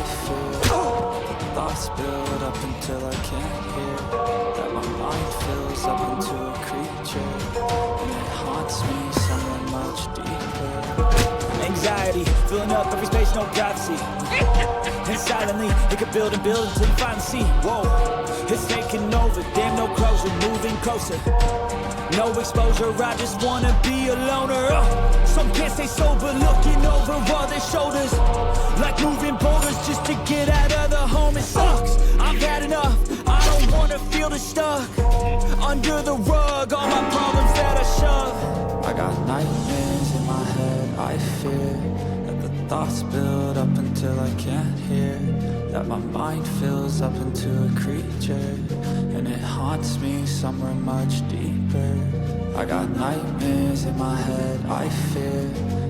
fear. Thoughts build up until I can't hear. That my mind fills up into a creature, and it haunts me somewhere much deeper. Anxiety, filling up every space, no privacy. And silently, it could build and build until you finally see. Whoa, it's taking over, damn no closure, moving closer. No exposure, I just wanna be a loner. Some can't stay sober, looking over all their shoulders, like moving boulders just to get out of the home. It sucks, I've had enough, I don't wanna feel the stuck under the rug, all my problems that I shove. I got nightmares in my head, I fear that the thoughts build up until I can't hear. That my mind fills up into a creature, and it haunts me somewhere much deeper. I got nightmares in my head, I fear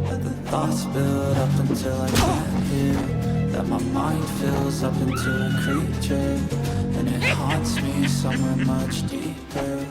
that the thoughts build up until I can't hear. That my mind fills up into a creature, and it haunts me somewhere much deeper.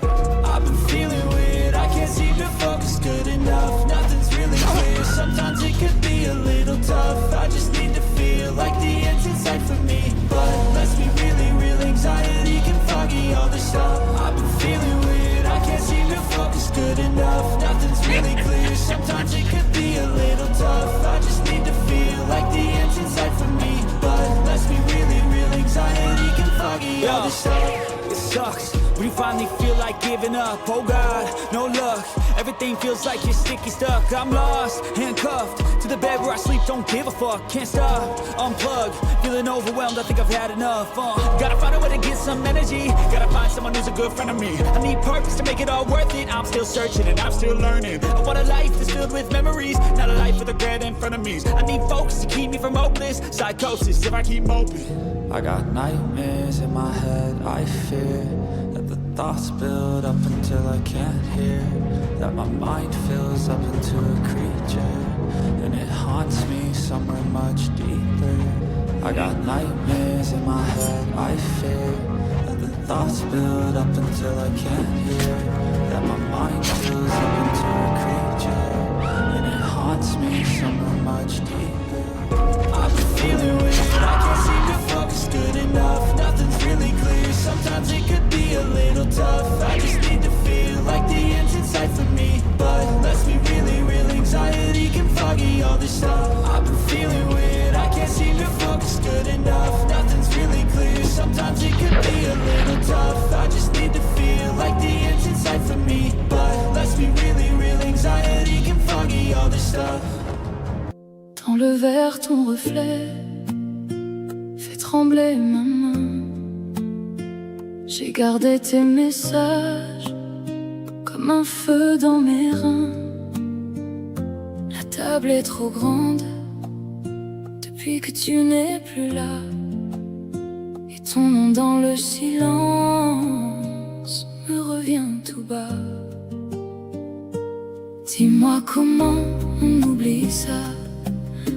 I've been feeling weird, I can't seem to focus good enough. Nothing's really clear, sometimes it could be a little tough. I just need to feel like the end's in sight for me, but let's be really real, anxiety can foggy all this stuff. I've been feeling weird, I can't seem to focus good enough. Nothing's really clear, sometimes it could be a little tough. I just need to feel like the end's in sight for me, but let's be really real, anxiety can foggy all this stuff. It sucks when you finally feel like giving up. Oh God, no luck, everything feels like you're sticky stuck. I'm lost, handcuffed to the bed where I sleep, don't give a fuck. Can't stop, unplug, feeling overwhelmed, I think I've had enough. Gotta find a way to get some energy, gotta find someone who's a good friend of me. I need purpose to make it all worth it, I'm still searching and I'm still learning. I want a life that's filled with memories, not a life with regret and frenemies. I need focus to keep me from hopeless psychosis if I keep moping. I got nightmares in my head, I fear that the thoughts build up until I can't hear. That my mind fills up into a creature, and it haunts me somewhere much deeper. I got nightmares in my head, I fear that the thoughts build up until I can't hear. That my mind fills up into a creature, and it haunts me somewhere much deeper. I've been feeling weird, I can't seem to focus good enough. Nothing's really clear, sometimes it could be a little tough. I just need to feel like the end's in sight for me, but let's be really real, anxiety can foggy all this stuff. I've been feeling weird, I can't seem to focus good enough. Nothing's really clear, sometimes it could be a little tough. I just need to feel like the end's in sight for me, but let's be really real, anxiety can foggy all this stuff. Dans le verre, ton reflet fait trembler ma main. J'ai gardé tes messages comme un feu dans mes reins. La table est trop grande depuis que tu n'es plus là, et ton nom dans le silence me revient tout bas. Dis-moi comment on oublie ça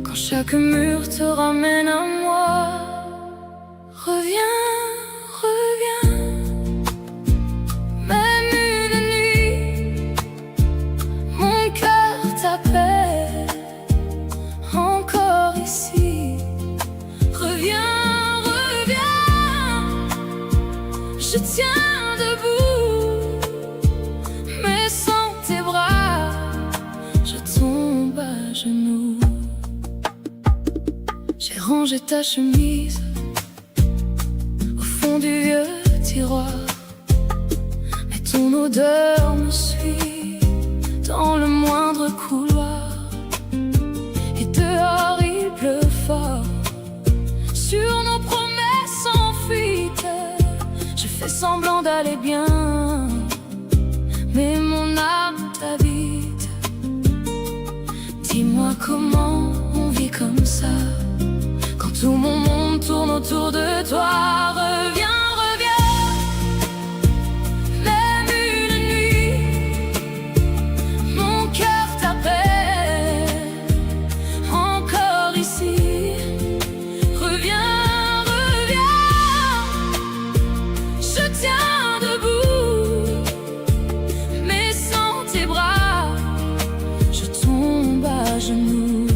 quand chaque mur te ramène à moi. Reviens, reviens, même une nuit, mon cœur t'appelle encore ici. Reviens, reviens, je tiens debout, mais sans tes bras, je tombe à genoux. J'ai rangé ta chemise au fond du vieux tiroir, mais ton odeur me suit dans le moindre couloir. Et dehors il pleut fort sur nos promesses en fuite. Je fais semblant d'aller bien, mais mon âme t'habite. Dis-moi comment on vit comme ça quand tout mon monde tourne autour de toi. Reviens, reviens, même une nuit, mon cœur t'appelle encore ici. Reviens, reviens, je tiens debout, mais sans tes bras, je tombe à genoux.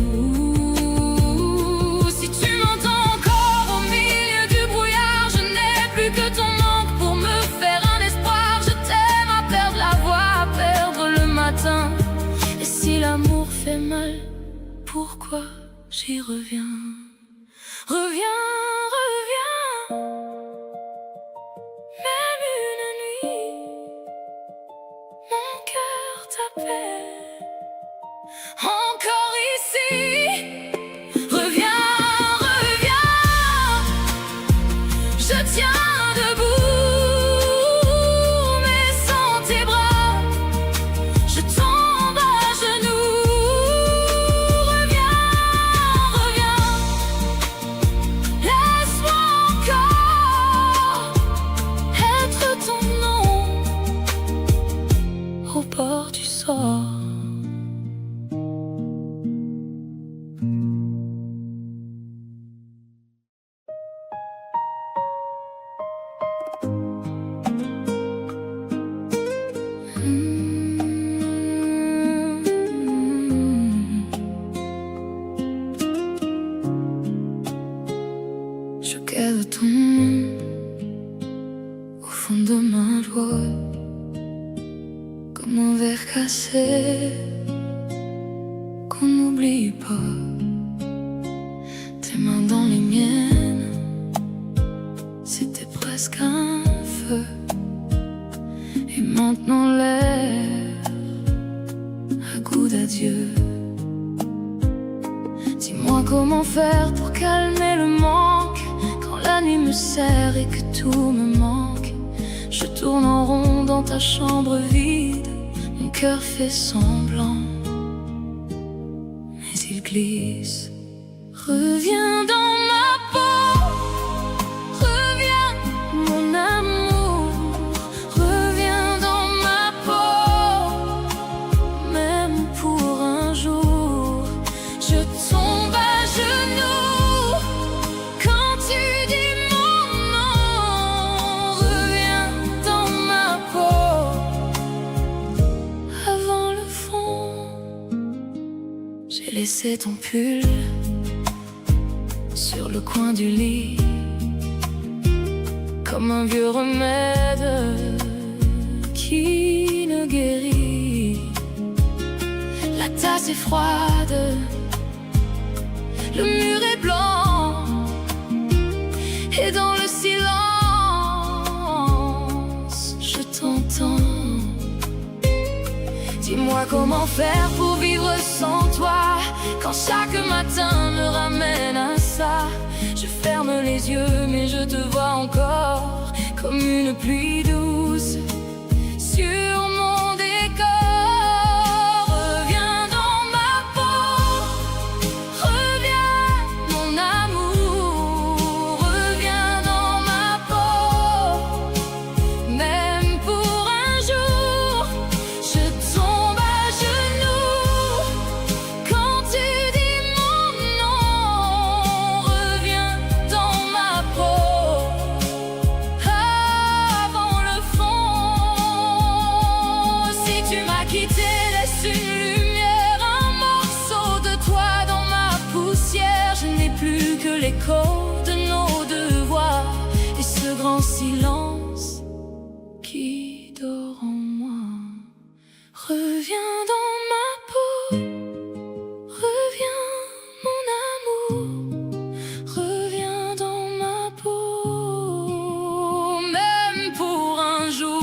j'y reviens. Reviens, reviens, même une nuit, mon cœur t'appelle. Encore ici, reviens, reviens, je tiens debout, mais sans tes bras, je tombe à genoux. Reviens, reviens, laisse-moi encore être ton nom au bord du sort. Je garde ton nom au fond de ma joie, comme un verre cassé qu'on n'oublie pas. Tes mains dans les miennes, c'était presque un feu. Et maintenant l'air a goût d'adieu. Dis-moi comment faire pour calmer le manque quand la nuit me serre et que tout me manque. Je tourne en rond dans ta chambre vide, mon cœur fait semblant, mais il glisse. Reviens dans ma peau, reviens mon amour, reviens dans ma peau, même pour un jour. Je tombe à genoux quand tu dis mon nom. Reviens dans ma peau. Avant le fond, j'ai laissé ton pull sur le coin du lit, comme un vieux remède qui ne guérit. La tasse est froide, le mur est blanc, et dans le silence, je t'entends. Dis-moi comment faire pour vivre sans toi, quand chaque matin me ramène à ça. Je ferme les yeux mais je te vois encore, comme une pluie douce sur mon décor. Reviens dans ma peau, reviens mon amour, reviens dans ma peau, même pour un jour. Je tombe à genoux quand tu dis mon nom. Reviens dans ma peau, avant le fond. Si tu m'as quitté, laisse une lumière, un morceau de toi dans ma poussière. Je n'ai plus que l'écho de nos deux voix et ce grand silence qui dort en moi. Reviens dans ma peau, reviens mon amour, reviens dans ma peau, même pour un jour.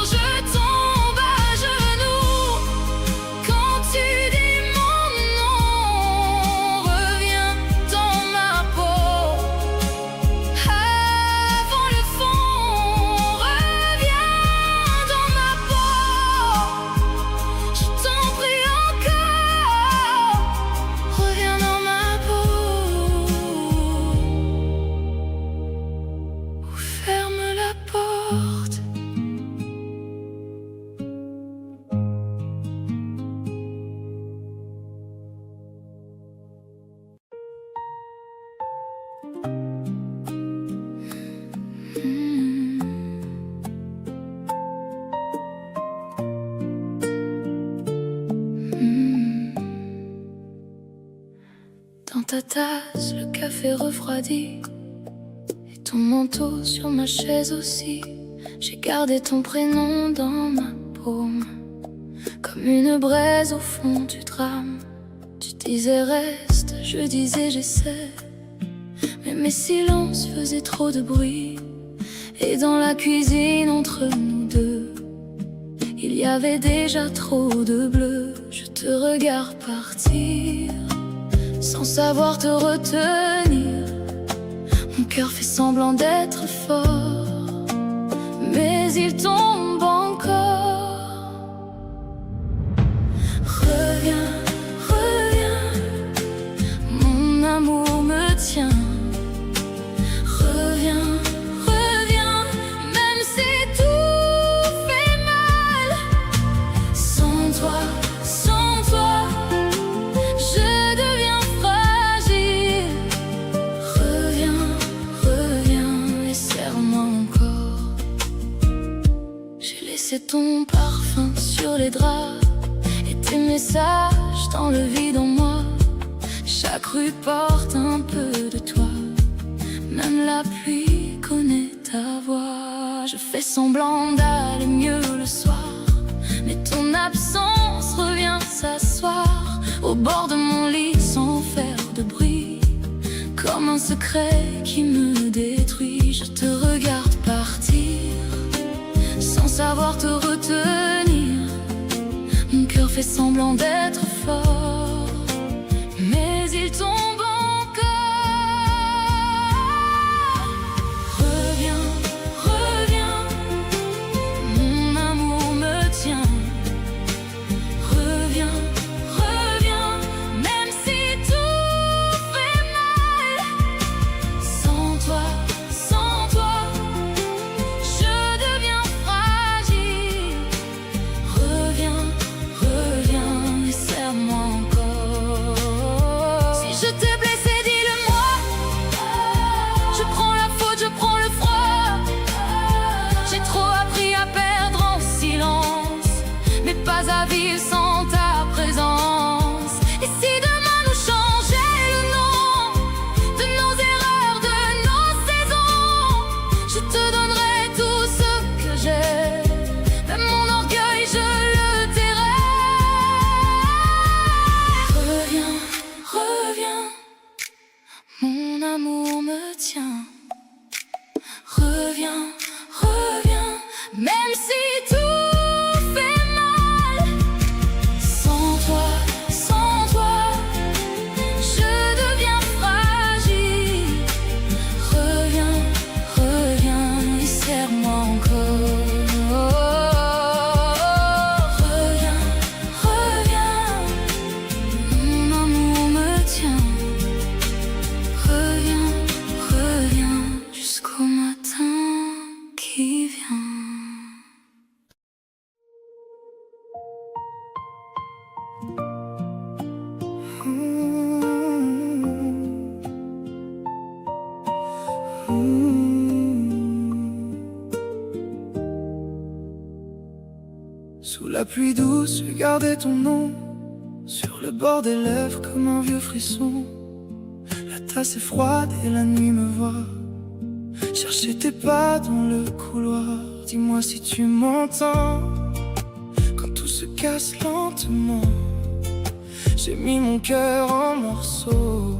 Je tombe à genoux quand tu dis mon nom. Reviens dans ma peau, avant le fond. Reviens dans ma peau, je t'en prie encore. Reviens dans ma peau, ou ferme la porte. Dans ta tasse, le café refroidi, et ton manteau sur ma chaise aussi. J'ai gardé ton prénom dans ma paume, comme une braise au fond du drame. Tu t'es disais reste, je disais j'essaie. Mais mes silences faisaient trop de bruit. Et dans la cuisine entre nous deux, il y avait déjà trop de bleu. Je te regarde partir sans savoir te retenir. Mon cœur fait semblant d'être fort, mais il tombe encore. Reviens, reviens, mon amour me tient. Reviens, reviens, même si tout fait mal. Sans toi, je deviens fragile. Reviens, reviens et serre-moi encore. J'ai laissé ton parfum sur les draps et tes messages dans le vide en moi. Chaque rue porte un peu de toi, même la pluie connaît ta voix. Je fais semblant d'aller mieux le soir, mais ton absence revient s'asseoir au bord de mon lit sans faire de bruit, comme un secret qui me détruit. Je te regarde partir sans savoir te retenir. Mon cœur fait semblant d'être fort, mais il tombe encore. Reviens, reviens, mon amour me tient. Reviens, reviens, même si tout fait mal. Sans toi, je deviens fragile. Reviens, reviens et serre-moi encore. Si je t'ai blessé, dis-le-moi. Je prends la faute, je prends le froid. J'ai trop appris à perdre en silence, mais pas à vivre sans ta présence. Et si demain nous changeait le nom de nos erreurs, de nos saisons, je te donnerai tout ce que j'ai, même mon orgueil je le tairai. Reviens, reviens, mon amour me tient. Reviens, reviens, même si tout fait mal. Sans toi, je deviens fragile. Reviens, reviens et serre-moi encore. Reviens, reviens, mon amour me tient. Reviens, reviens jusqu'au matin qui vient. Sous la pluie douce, je gardais ton nom sur le bord des lèvres comme un vieux frisson. La tasse est froide et la nuit me voit chercher tes pas dans le couloir. Dis-moi si tu m'entends quand tout se casse lentement. J'ai mis mon cœur en morceaux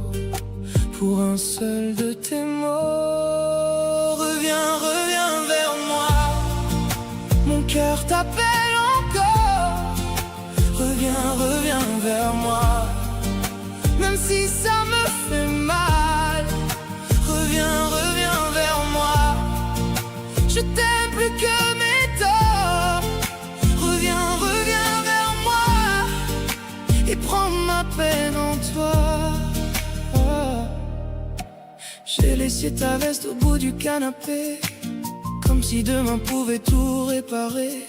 pour un seul de tes mots. Reviens, reviens vers moi, mon cœur t'appelle encore. Reviens, reviens vers moi, même si ça me fait mal. Reviens, reviens vers moi, je t'aime plus que mes torts. Reviens, reviens vers moi et prends ma peine en toi. J'ai laissé ta veste au bout du canapé, comme si demain pouvait tout réparer.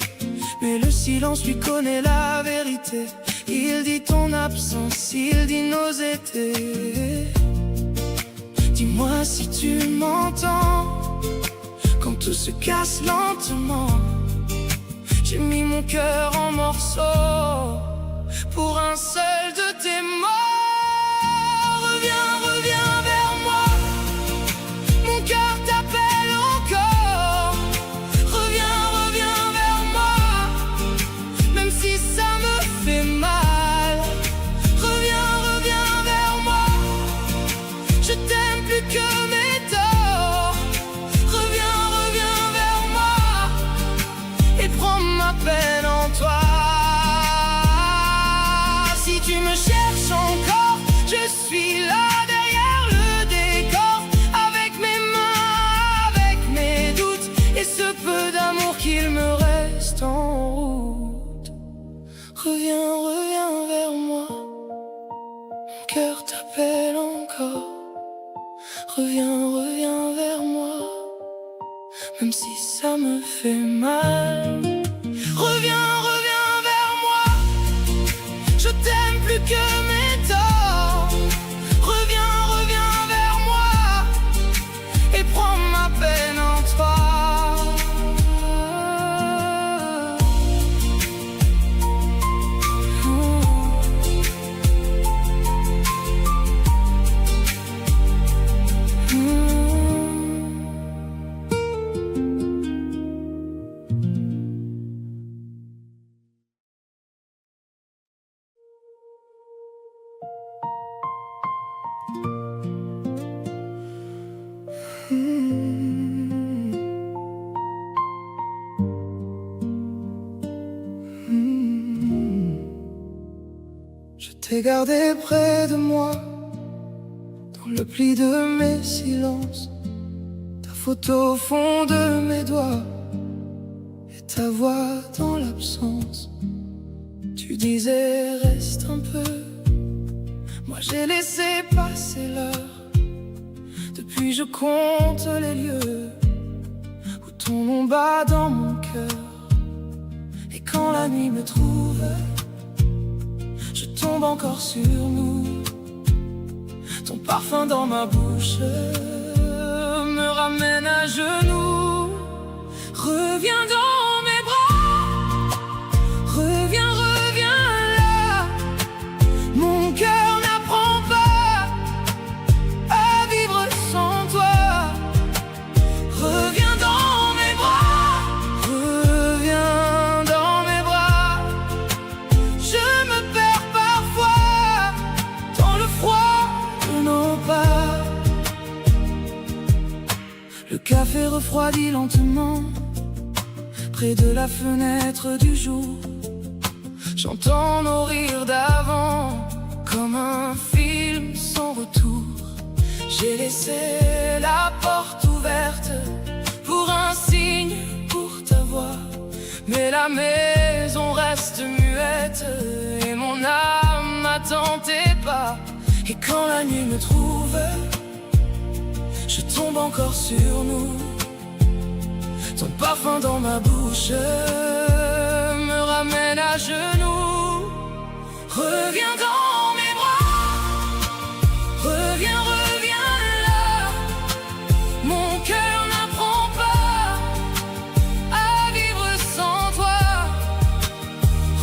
Mais le silence lui connaît la vérité. Il dit ton absence, il dit nos étés. Dis-moi si tu m'entends quand tout se casse lentement. J'ai mis mon cœur en morceaux pour un seul de tes mots. Reviens, reviens vers moi, mon cœur t'appelle encore. Reviens, reviens vers moi, même si ça me fait mal. Reviens, reviens Reviens, reviens vers moi, même si ça me fait mal. Reviens, reviens vers moi, je t'aime plus que mes torts. Reviens, reviens vers moi, et prends ma peine en toi. Je t'ai gardé près de moi, dans le pli de mes silences, ta photo au fond de mes doigts, et ta voix dans l'absence. Tu disais reste un peu, moi j'ai laissé passer l'heure. Depuis je compte les lieux où ton nom bat dans mon cœur. Et quand la nuit me trouve, je tombe encore sur nous. Ton parfum dans ma bouche me ramène à genoux. Reviens dans mes bras, reviens, reviens là. Mon cœur n'apprend pas à vivre sans toi. Reviens dans mes bras, reviens dans mes bras. Je me perds parfois dans le froid de nos pas. Le café refroidit lentement près de la fenêtre du jour. J'entends nos rires d'avant comme un film sans retour. J'ai laissé la porte ouverte pour un signe, pour ta voix. Mais la maison reste muette et mon âme n'attend tes pas. Et quand la nuit me trouve, je tombe encore sur nous. Ton parfum dans ma bouche me ramène à genoux. Reviens dans mes bras, reviens, reviens là. Mon cœur n'apprend pas à vivre sans toi.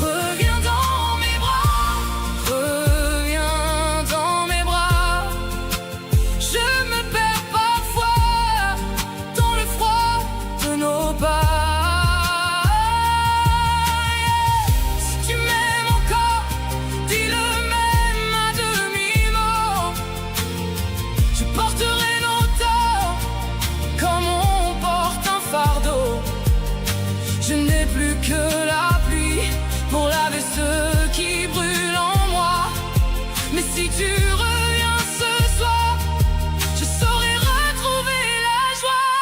Reviens dans mes bras, reviens dans mes bras. Je me perds parfois dans le froid de nos pas. Si tu m'aimes encore, dis-le même à demi-mot. Je porterai nos torts comme on porte un fardeau. Je n'ai plus que la pluie pour laver ce qui brûle en moi. Mais si tu reviens ce soir, je saurai retrouver la joie.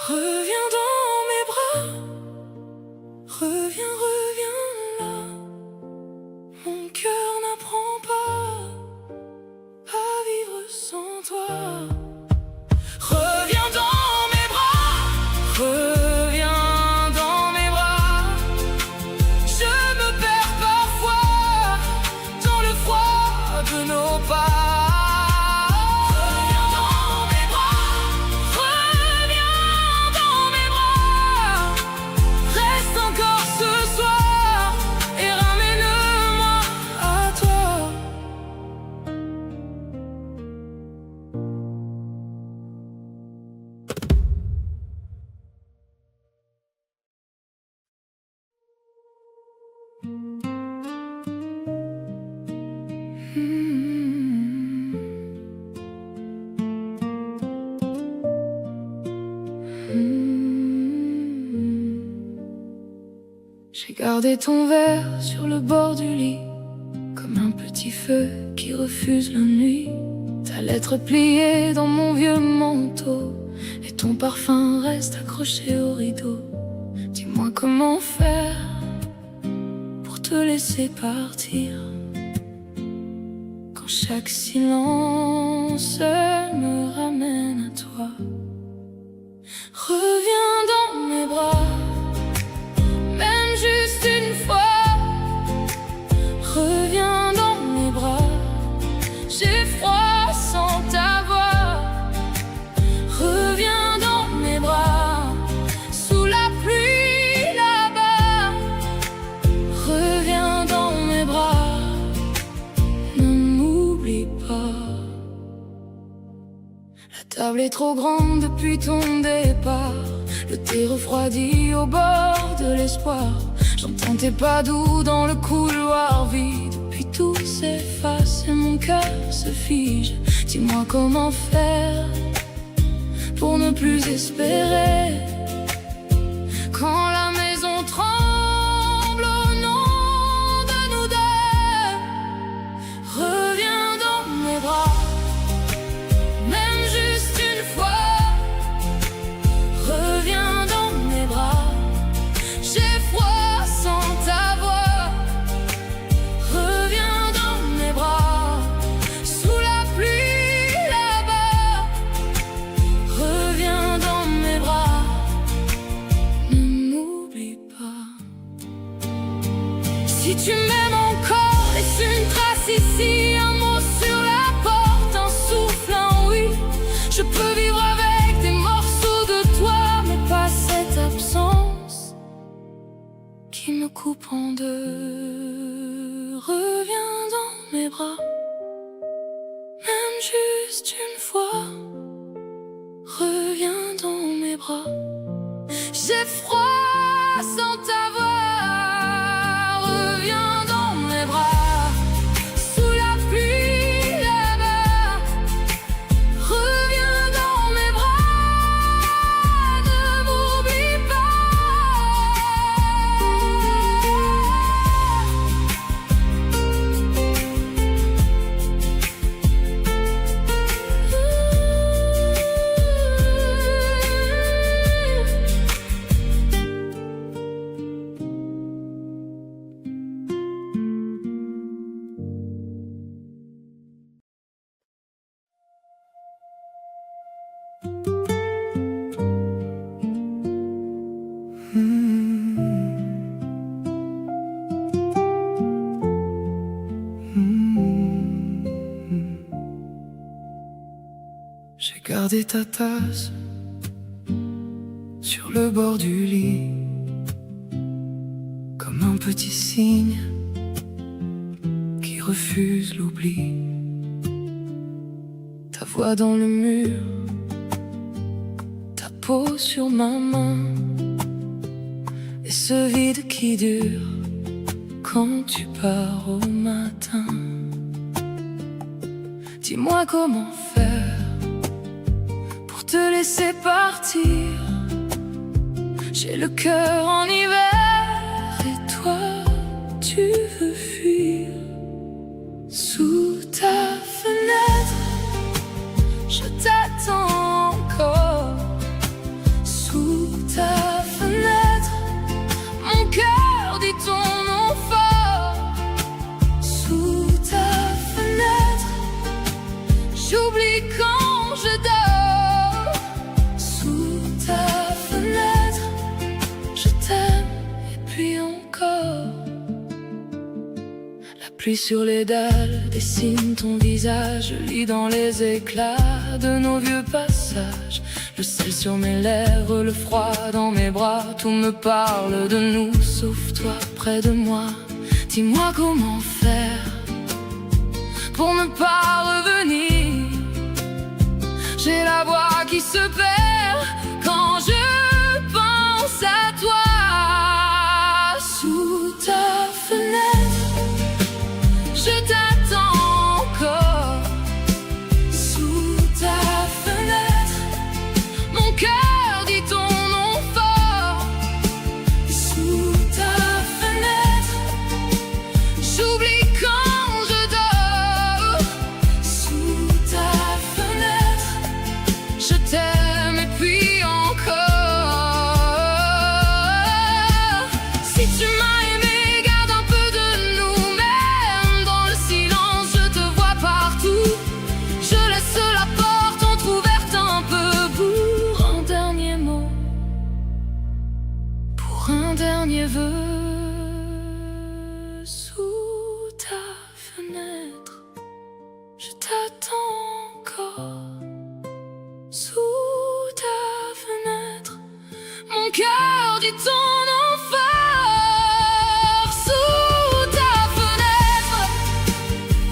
Reviens dans mes bras, reviens, reviens là. Mon cœur n'apprend pas à vivre sans toi. Reviens dans mes bras, reviens dans mes bras. Je me perds parfois dans le froid de nos pas. Reviens dans mes bras, reviens dans mes bras. Reste encore ce soir et ramène-moi à toi. J'ai gardé ton verre sur le bord du lit, comme un petit feu qui refuse la nuit. Ta lettre pliée dans mon vieux manteau, et ton parfum reste accroché au rideau. Dis-moi comment faire pour te laisser partir. Quand quand chaque silence me ramène à toi. Reviens dans mes bras, même juste une fois. Reviens dans mes bras, j'ai froid sans ta voix. Reviens dans mes bras, sous la pluie là-bas. Reviens dans mes bras, ne m'oublie pas. La table est trop grande depuis ton départ. Le thé refroidi au bord de l'espoir. J'entends tes pas doux dans le couloir vide. Puis tout s'efface et mon cœur se fige. Dis-moi comment faire pour ne plus espérer. Quand la maison tremble au nom de nous deux. Reviens dans mes bras, même juste une fois. Reviens dans mes bras, j'ai froid sans ta voix. Reviens dans mes bras, sous la pluie là-bas. Reviens dans mes bras, ne m'oublie pas. Si tu m'aimes encore, laisse une trace ici. Un mot sur la porte, un souffle, un oui. Je peux vivre avec des morceaux de toi, mais pas cette absence qui me coupe en deux. Reviens dans mes bras, même juste une fois. Reviens dans mes bras, j'ai froid sans ta voix. Reviens dans mes bras, sous la pluie là-bas. Reviens dans mes bras, ne m'oublie J'ai gardé ta tasse sur le bord du lit, comme un petit signe qui refuse l'oubli. Ta voix dans le mur, ta peau sur ma main, et ce vide qui dure quand tu pars au matin. Dis-moi comment faire pour te laisser partir. J'ai le cœur en hiver et toi tu veux fuir. Sous ta fenêtre, je t'attends encore. Sous ta fenêtre, mon cœur dit ton nom fort. Sous ta fenêtre, j'oublie quand je dors. Sous ta fenêtre, je t'aime et puis encore. La pluie sur les dalles dessine ton visage. Je lis dans les éclats de nos vieux passages. Le sel sur mes lèvres, le froid dans mes bras. Tout me parle de nous, sauf toi près de moi. Dis-moi comment faire pour ne pas revenir. J'ai la voix qui se perd quand je pense à toi. Sous ta fenêtre, je t'attends encore. Sous ta fenêtre, mon cœur dit ton nom fort. Sous ta fenêtre, j'oublie quand je dors. Sous ta fenêtre, je t'aime Je t'attends encore sous ta fenêtre. Mon cœur dit ton nom fort. Sous ta fenêtre,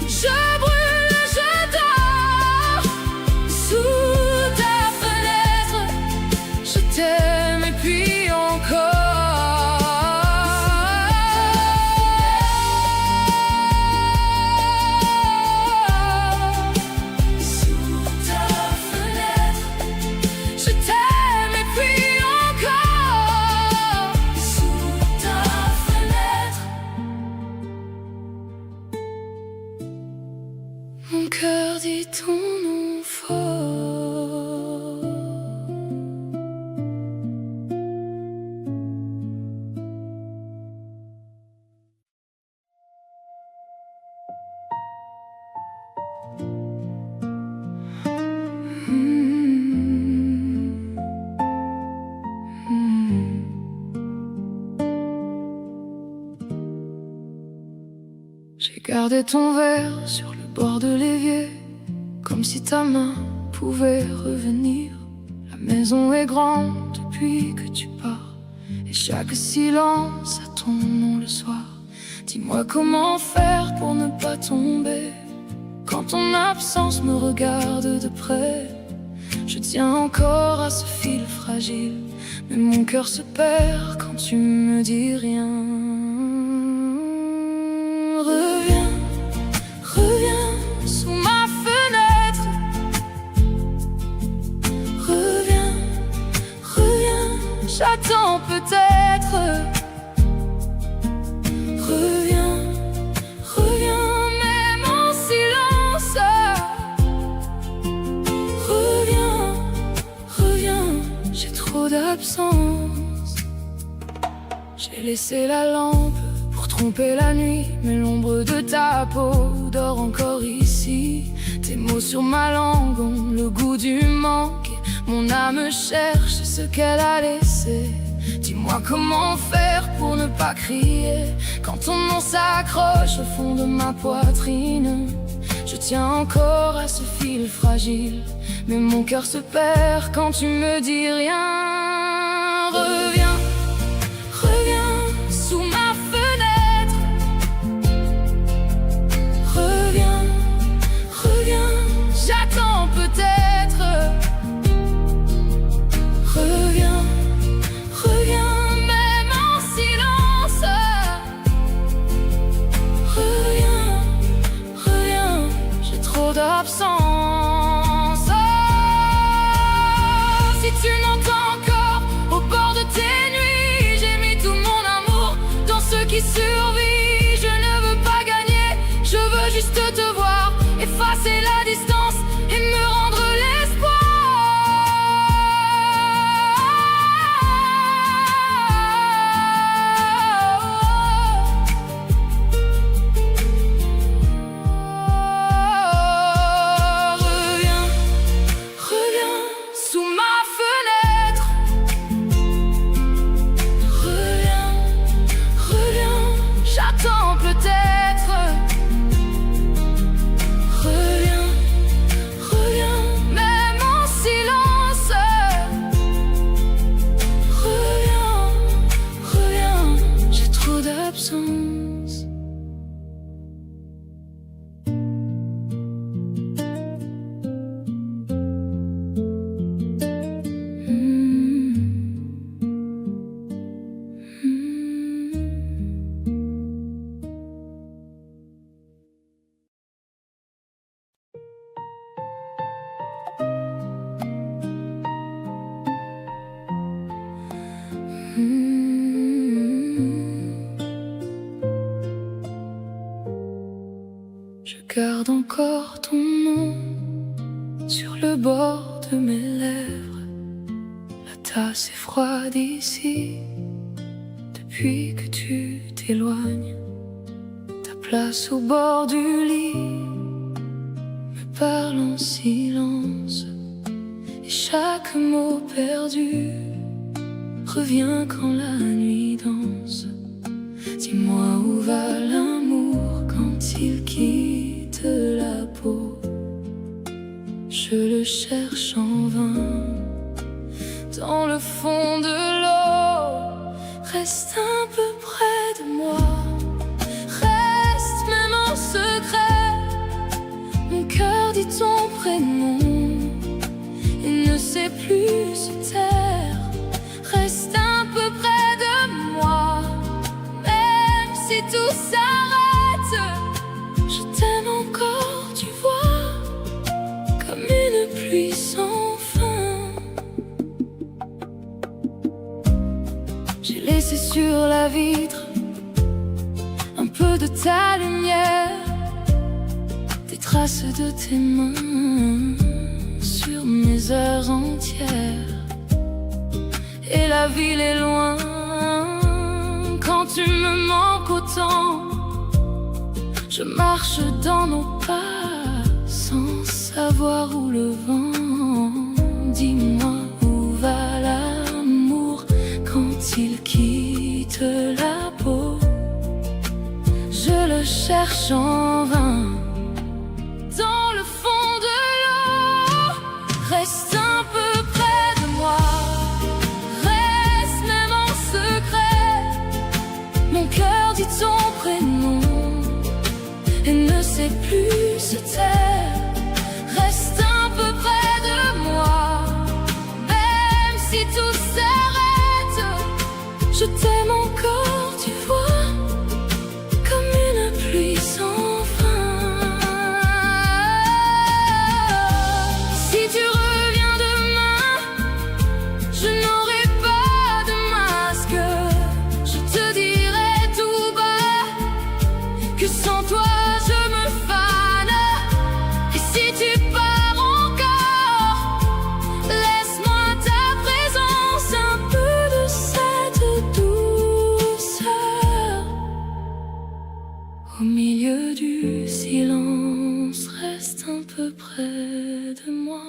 je brûle, je dors. Sous ta fenêtre, je t'aime et puis encore. Mon cœur dit ton nom fort. J'ai gardé ton verre sur le bord de l'évier, comme si ta main pouvait revenir. La maison est grande depuis que tu pars, et chaque silence a ton nom le soir. Dis-moi comment faire pour ne pas tomber quand ton absence me regarde de près. Je tiens encore à ce fil fragile, mais mon cœur se perd quand tu me dis rien. Reviens, reviens sous ma fenêtre. Reviens, reviens, j'attends peut-être. Reviens, reviens, même en silence. Reviens, reviens, j'ai trop d'absence. J'ai laissé la lampe pour tromper la nuit, mais l'ombre de ta peau dort encore ici. Tes mots sur ma langue ont le goût du manque, et mon âme cherche ce qu'elle a laissé. Dis-moi comment faire pour ne pas crier quand ton nom s'accroche au fond de ma poitrine. Je tiens encore à ce fil fragile, mais mon cœur se perd quand tu me dis rien. Reviens, reviens sous ma fenêtre. Reviens, reviens, j'attends peut-être. Reviens, reviens, même en silence. Reviens, reviens, j'ai trop d'absence. Si tu m'entends encore au bord de tes nuits, j'ai mis tout mon amour dans ce qui survit. Je ne veux pas gagner, je veux juste te voir, effacer la distance et me rendre l'espoir. Reviens, reviens sous ma fenêtre. Reviens, reviens, j'attends peut-être. Reviens, reviens, même en silence. Reviens, reviens, j'ai trop d'absence. Je garde encore ton nom sur le bord de mes lèvres. La tasse est froide ici depuis que tu t'éloignes. Ta place au bord du lit me parle en silence, et chaque mot perdu revient quand la nuit danse. Dis-moi où va l'amour quand il quitte la peau. Je le cherche en vain dans le fond de l'eau. Reste un peu près de moi, reste même en secret. Mon cœur dit ton prénom et ne sait plus se taire. Reste un peu près de moi, même si tout s'arrête. Je t'aime encore, tu vois, comme une pluie sans fin. J'ai laissé sur la vitre un peu de ta lumière, des traces de tes mains sur mes heures entières. Et la ville est loin quand tu me manques autant. Je marche dans nos pas sans savoir où le vent. Dis-moi où va l'amour quand il quitte la peau. Je le cherche en vain dans le fond de l'eau. Reste un peu près de moi, reste même en secret. Mon cœur dit ton prénom et ne sait plus se taire. Reste un peu près de moi, même si tout s'arrête. Je t'aime encore, tu vois, comme une pluie sans fin. Si tu reviens demain, je n'aurai pas de masque. Je te dirai tout bas que sans toi je me fane. Et si tu pars encore, laisse-moi ta présence, un peu de cette douceur. Au milieu du silence, reste un peu près de moi,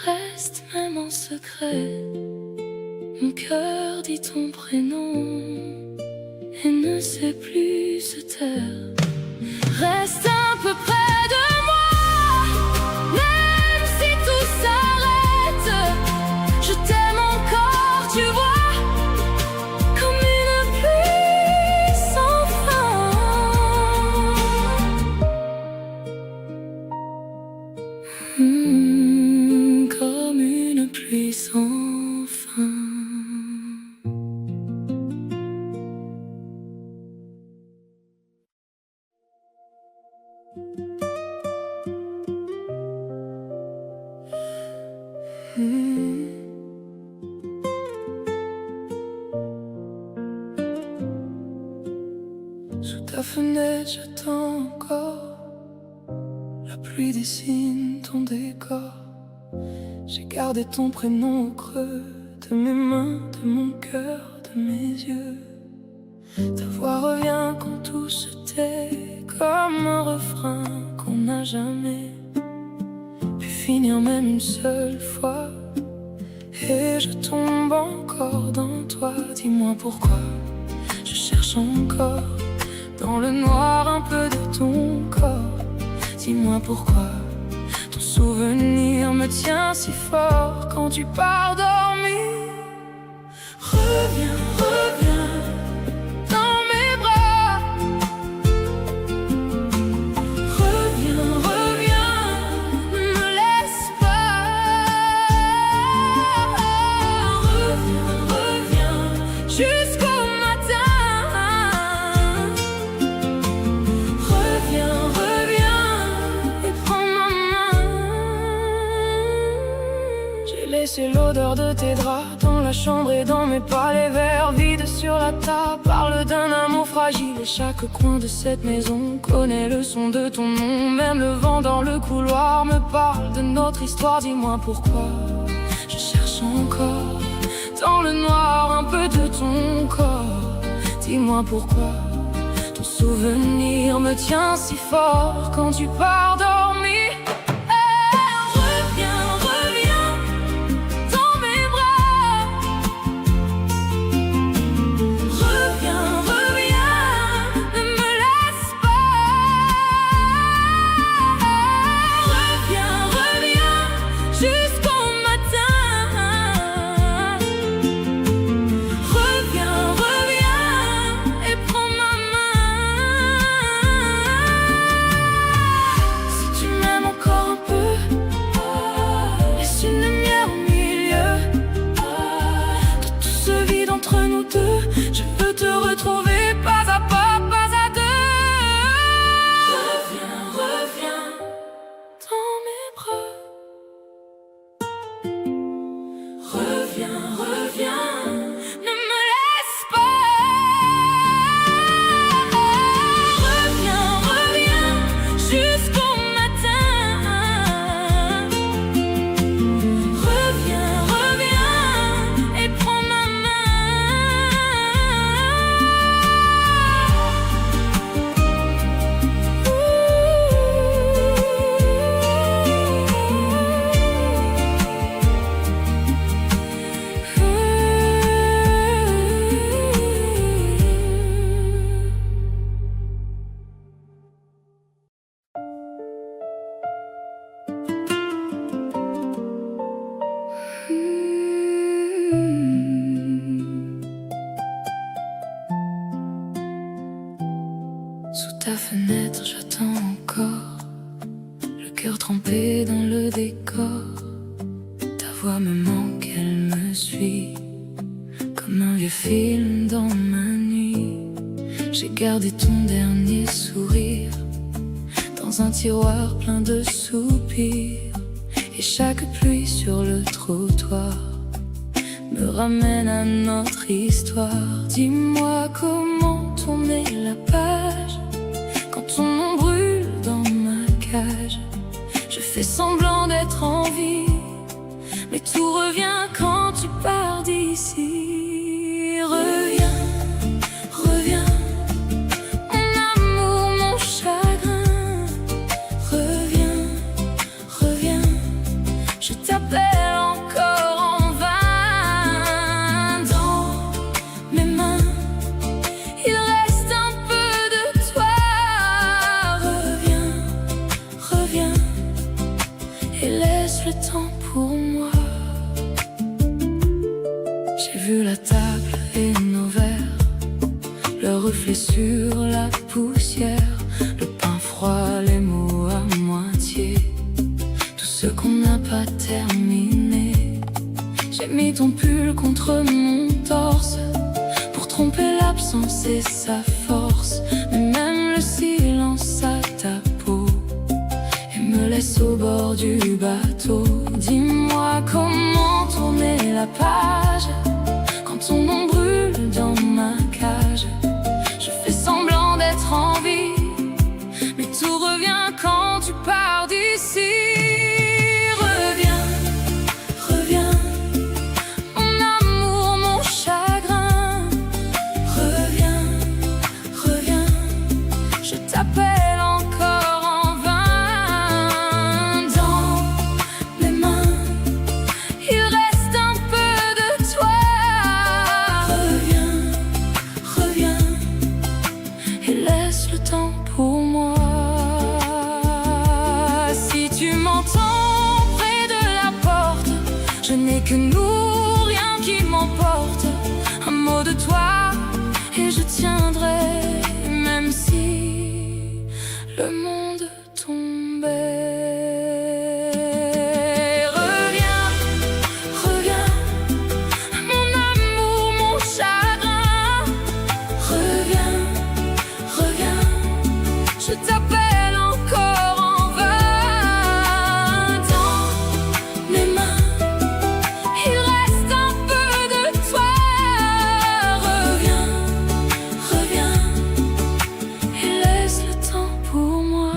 reste même en secret. Mon cœur dit ton prénom et ne sait plus se taire. Reste un peu près de moi, même si tout s'arrête. Je t'aime encore, tu vois, comme une pluie sans fin. Comme une pluie sans fin. Sous ta fenêtre, j'attends encore. La pluie dessine ton décor. J'ai gardé ton prénom au creux de mes mains, de mon cœur, de mes yeux. Ta voix revient quand tout se tait, comme un refrain qu'on n'a jamais pu finir même une seule fois. Et je tombe encore dans toi. Dis-moi pourquoi je cherche encore dans le noir un peu de ton corps. Dis-moi pourquoi ton souvenir me tient si fort quand tu pars dormir. Reviens, reviens dans mes bras. Reviens, reviens, ne me laisse pas. Reviens, reviens jusqu'au matin. Reviens, reviens et prends ma main. J'ai laissé l'odeur de tes draps dans la chambre et dans mes pas. Les verres vides sur la table parlent d'un amour fragile. Et chaque coin de cette maison connaît le son de ton nom. Même le vent dans le couloir me parle de notre histoire. Dis-moi pourquoi je cherche encore dans le noir un peu de ton corps. Dis-moi pourquoi ton souvenir me tient si fort quand tu pars dormir. Reviens, reviens dans mes bras. Reviens, reviens, ne me laisse pas. Reviens, cœur trempé dans le décor. Ta voix me manque, elle me suit comme un vieux film dans ma nuit. J'ai gardé ton dernier sourire dans un tiroir plein de soupirs. Et chaque pluie sur le trottoir me ramène à notre histoire. Dis-moi comment tourner la page quand ton nom brûle dans ma cage. Je fais semblant d'être en vie, mais tout revient quand tu pars d'ici. Reviens, reviens, mon amour, mon chagrin. Reviens, reviens, je t'appelle encore en vain. Dans mes mains, il reste un peu de toi. Reviens, reviens, et laisse le temps pour moi. J'ai vu la table et nos verres, le reflet sur la poussière, le pain froid, les mots à moitié, tout ce qu'on n'a pas terminé. J'ai mis ton pull contre mon torse pour tromper l'absence et sa force, mais même le silence à ta peau et me laisse au bord du bateau. Dis-moi comment tourner la page quand ton nom brûle dans ma cage. Je fais semblant d'être en vie, mais tout revient quand tu pars d'ici. Reviens, reviens, mon amour, mon chagrin. Reviens, reviens, je t'appelle encore en vain. Dans mes mains, il reste un peu de toi. Reviens, reviens, et laisse le temps pour moi. Si tu m'entends près de la porte, je n'ai que nous, rien qui m'emporte. Un mot de toi et je tiendrai, même si le monde tombait. Reviens, reviens, mon amour, mon chagrin. Reviens, reviens, je t'appelle encore en vain. Dans mes mains, il reste un peu de toi. Reviens, reviens, et laisse le temps pour moi.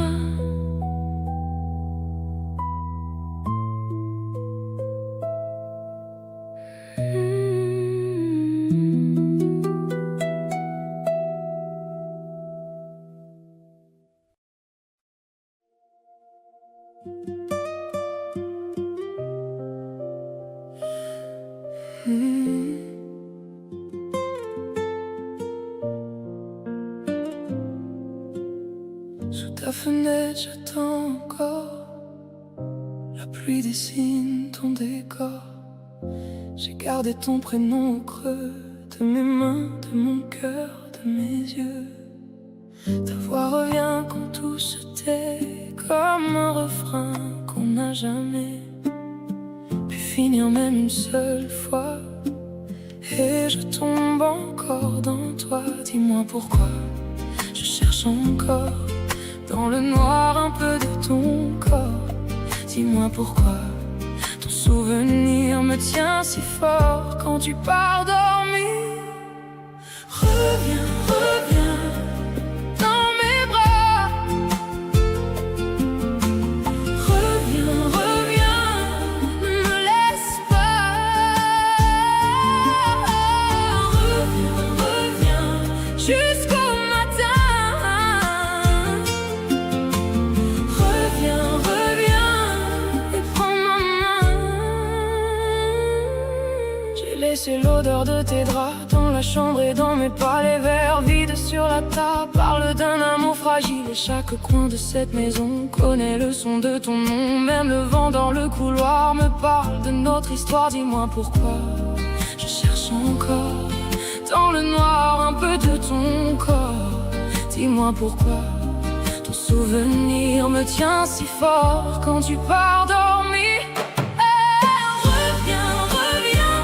Sous ta fenêtre, j'attends encore. La pluie dessine ton décor. J'ai gardé ton prénom au creux de mes mains, de mon cœur, de mes yeux. Ta voix revient quand tout se tait, comme un refrain qu'on n'a jamais pu finir même une seule fois. Et je tombe encore dans toi. Dis-moi pourquoi je cherche encore dans le noir un peu de ton corps. Dis-moi pourquoi ton souvenir me tient si fort quand tu pars dormir. Reviens, reviens dans mes bras. Reviens, reviens, ne me laisse pas. Reviens, reviens jusqu'au matin. Reviens, reviens et prends ma main. J'ai laissé l'odeur de tes draps dans la chambre et dans mes pas. Les verres vides sur la table parlent d'un amour fragile. Et chaque coin de cette maison connaît le son de ton nom. Même le vent dans le couloir me parle de notre histoire. Dis-moi pourquoi je cherche encore dans le noir un peu de ton corps. Dis-moi pourquoi ton souvenir me tient si fort quand tu pars dormir. Reviens, reviens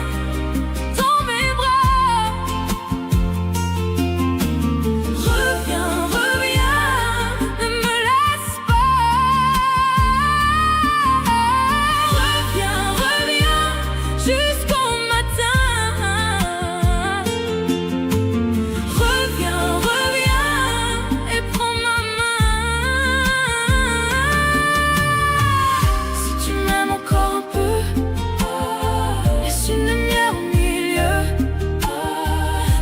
dans mes bras. Reviens, reviens, ne me laisse pas. Reviens, reviens jusqu'au matin. Reviens, reviens et prends ma main. Si tu m'aimes encore un peu, laisse une lumière au milieu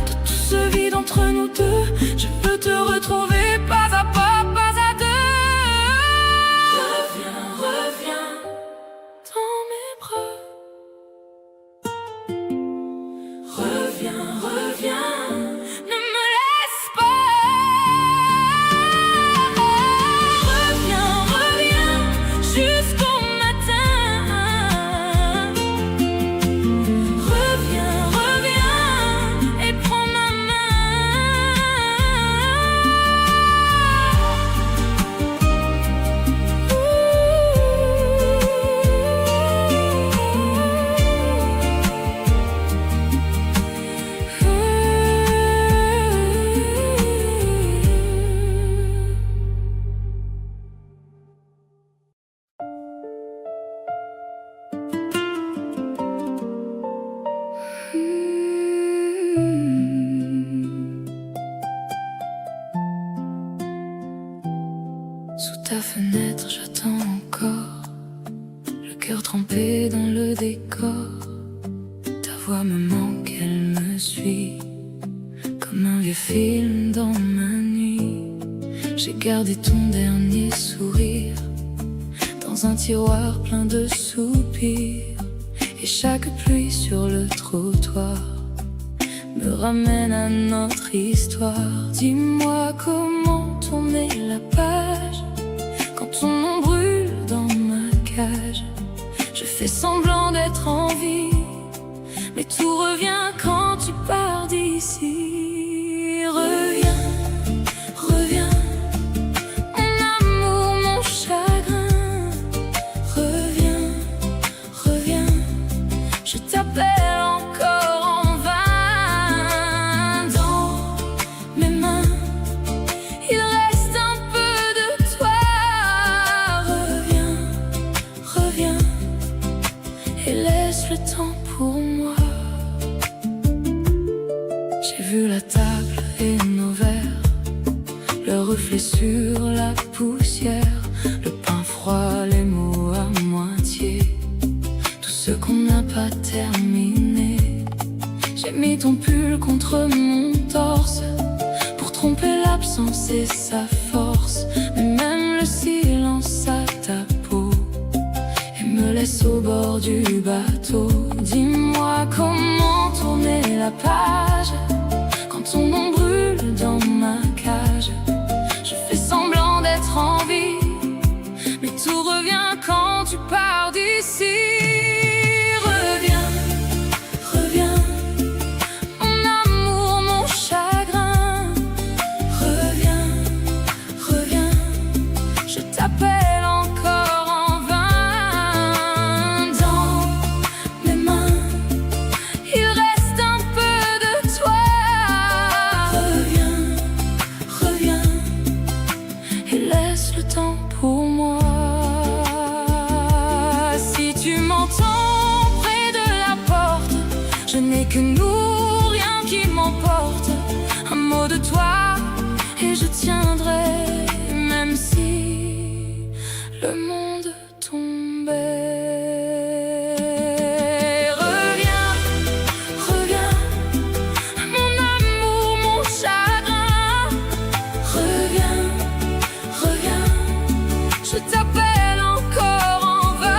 de tout ce vide entre nous deux. Je veux te retrouver pas à pas, pas à deux. Reviens, reviens dans mes bras. Reviens, reviens, ne me laisse pas. Reviens, reviens jusqu'au matin. Reviens, reviens et prends ma Sous ta fenêtre, j'attends encore, le cœur trempé dans le décor. Ta voix me manque, elle me suit, comme un vieux film dans ma nuit. J'ai gardé ton dernier sourire dans un tiroir plein de soupirs. Et chaque pluie sur le trottoir me ramène à notre histoire. Dis-moi comment tourner la page quand ton nom brûle dans ma cage. Je fais semblant d'être en vie, mais tout revient quand tu pars d'ici. Reviens, reviens, mon amour, mon chagrin. Reviens, reviens, je t'appelle encore en vain. Dans mes mains, il reste un peu de toi. Reviens, reviens, et laisse le temps pour moi. J'ai vu la table et nos verres, le reflet sur la poussière, le pain froid, les mots à moitié, tout ce qu'on n'a pas terminé. J'ai mis ton pull contre mon torse pour tromper l'absence et sa force, mais même le silence à ta peau et me laisse au bord du bateau. Dis-moi comment tourner la page quand ton nom brûle dans ma cage. Je fais semblant d'être en vie, mais tout revient quand tu pars d'ici. Reviens, reviens, mon amour, mon chagrin. Reviens, reviens, je t'appelle encore en vain. Dans mes mains, il reste un peu de toi. Reviens, reviens, et laisse le temps pour moi. Si tu m'entends près de la porte, je n'ai que nous, rien qui m'emporte. Un mot de toi et je tiendrai, même si le monde tombait. Reviens, reviens, mon amour, mon chagrin. Reviens, reviens, je t'appelle encore en vain.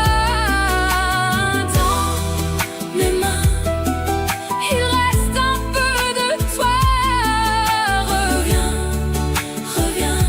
Dans mes mains, il reste un peu de toi. Reviens, reviens,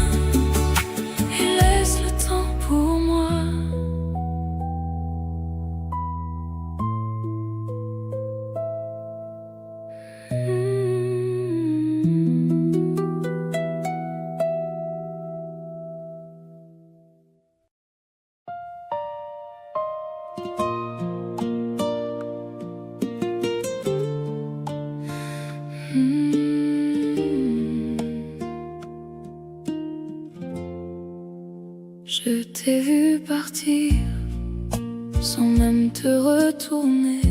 partir sans même te retourner.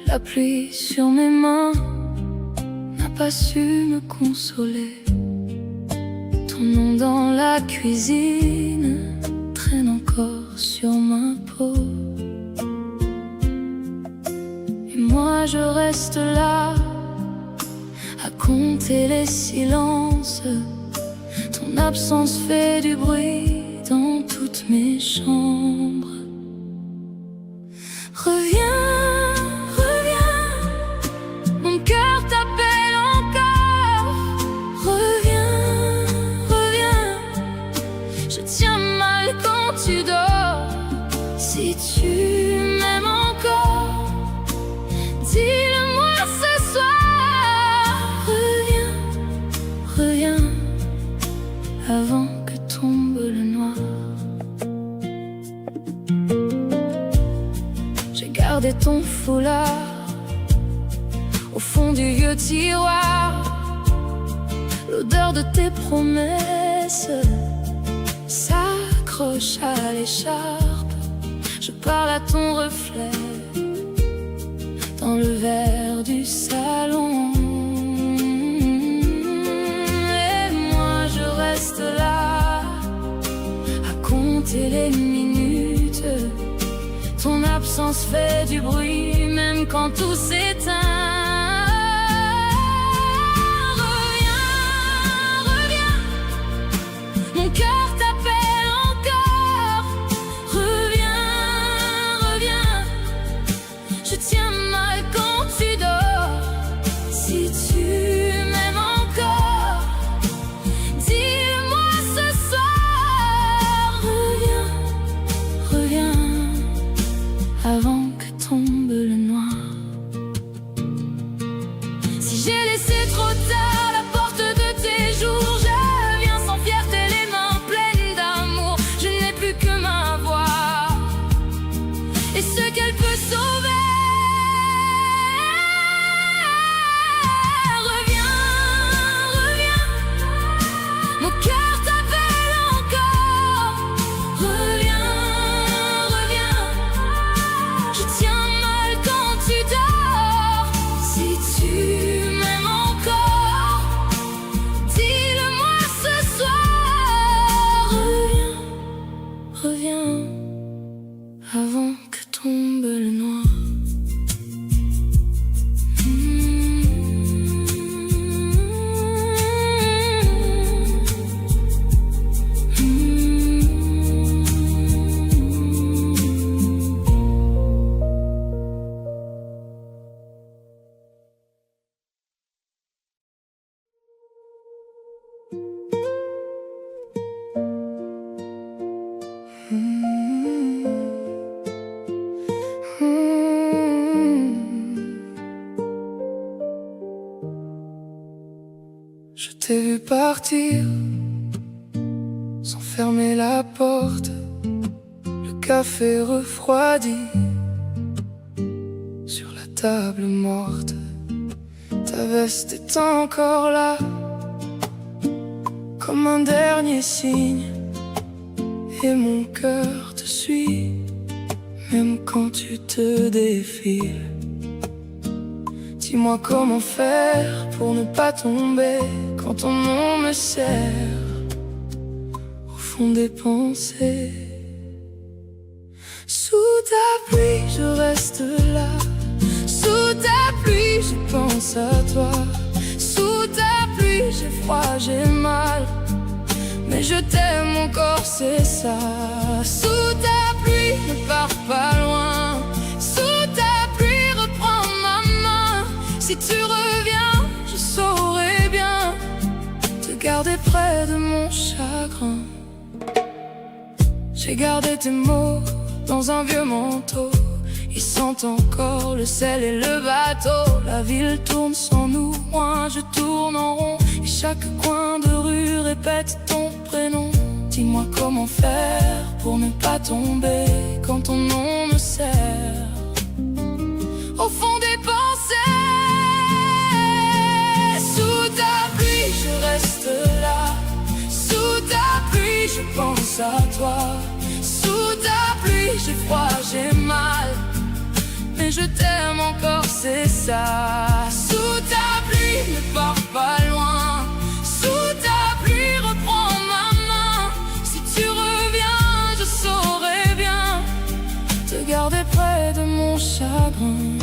La pluie sur mes mains n'a pas su me consoler. Ton nom dans la cuisine traîne encore sur ma peau. Et moi je reste là à compter les silences. Ton absence fait du bruit dans toutes mes chambres. Reviens, reviens, mon cœur t'appelle encore. Reviens, reviens, je tiens mal quand tu dors. Si tu m'aimes encore, dis-le-moi ce soir. Reviens, reviens, avant que tombe le noir. J'ai gardé ton foulard au fond du vieux tiroir. L'odeur de tes promesses s'accroche à l'écharpe. Je parle à ton reflet dans le verre du salon. Et moi je reste là à compter les minutes. Ton absence fait du bruit même quand tout s'éteint. Reviens, reviens, mon cœur t'appelle encore. Reviens, reviens, je tiens mal quand tu dors. Si tu m'aimes encore, dis-le-moi ce soir. Reviens, reviens, avant que tombe le noir. Si j'ai laissé trop tard la porte de tes jours, je viens sans fierté, les mains pleines d'amour. Je n'ai plus que ma voix et ce qu'elle peut sauver. Reviens, reviens, mon cœur t'appelle encore. Reviens, reviens, je tiens mal quand tu dors. Si tu m'aimes encore, dis-le-moi ce soir. Reviens, reviens, avant que tombe le noir. Je t'ai vu partir sans fermer la porte. Le café refroidi sur la table morte. Ta veste est encore là comme un dernier signe. Et mon cœur te suit même quand tu te défiles. Dis-moi comment faire pour ne pas tomber quand ton nom me serre au fond des pensées. Sous ta pluie, je reste là. Sous ta pluie, je pense à toi. Sous ta pluie, j'ai froid, j'ai mal, mais je t'aime encore, c'est ça. Sous ta pluie, ne pars pas loin. Sous ta pluie, reprends ma main. Si tu reviens, je saurai bien te garder près de mon chagrin. J'ai gardé tes mots dans un vieux manteau. Ils sentent encore le sel et le bateau. La ville tourne sans nous, moi je tourne en rond. Et chaque coin de rue répète ton prénom. Dis-moi comment faire pour ne pas tomber quand ton nom me serre au fond des pensées. Sous ta pluie, je reste là. Sous ta pluie, je pense à toi. j'ai froid, j'ai mal, mais je t'aime encore, c'est ça. Sous ta pluie, ne pars pas loin. Sous ta pluie, reprends ma main. Si tu reviens, je saurai bien te garder près de mon chagrin.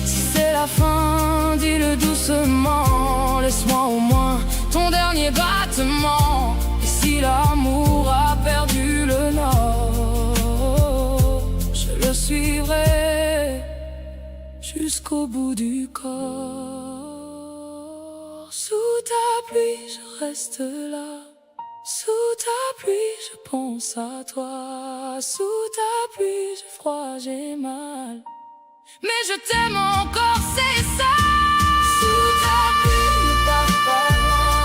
Si c'est la fin, dis-le doucement. Laisse-moi au moins ton dernier battement. Et si l'amour a perdu le nord, je le suivrai jusqu'au bout du corps. Sous ta pluie, je reste là. Sous ta pluie, je pense à toi. Sous ta pluie, j'ai froid, j'ai mal, mais je t'aime encore, c'est ça. Sous ta pluie, ne pars pas loin.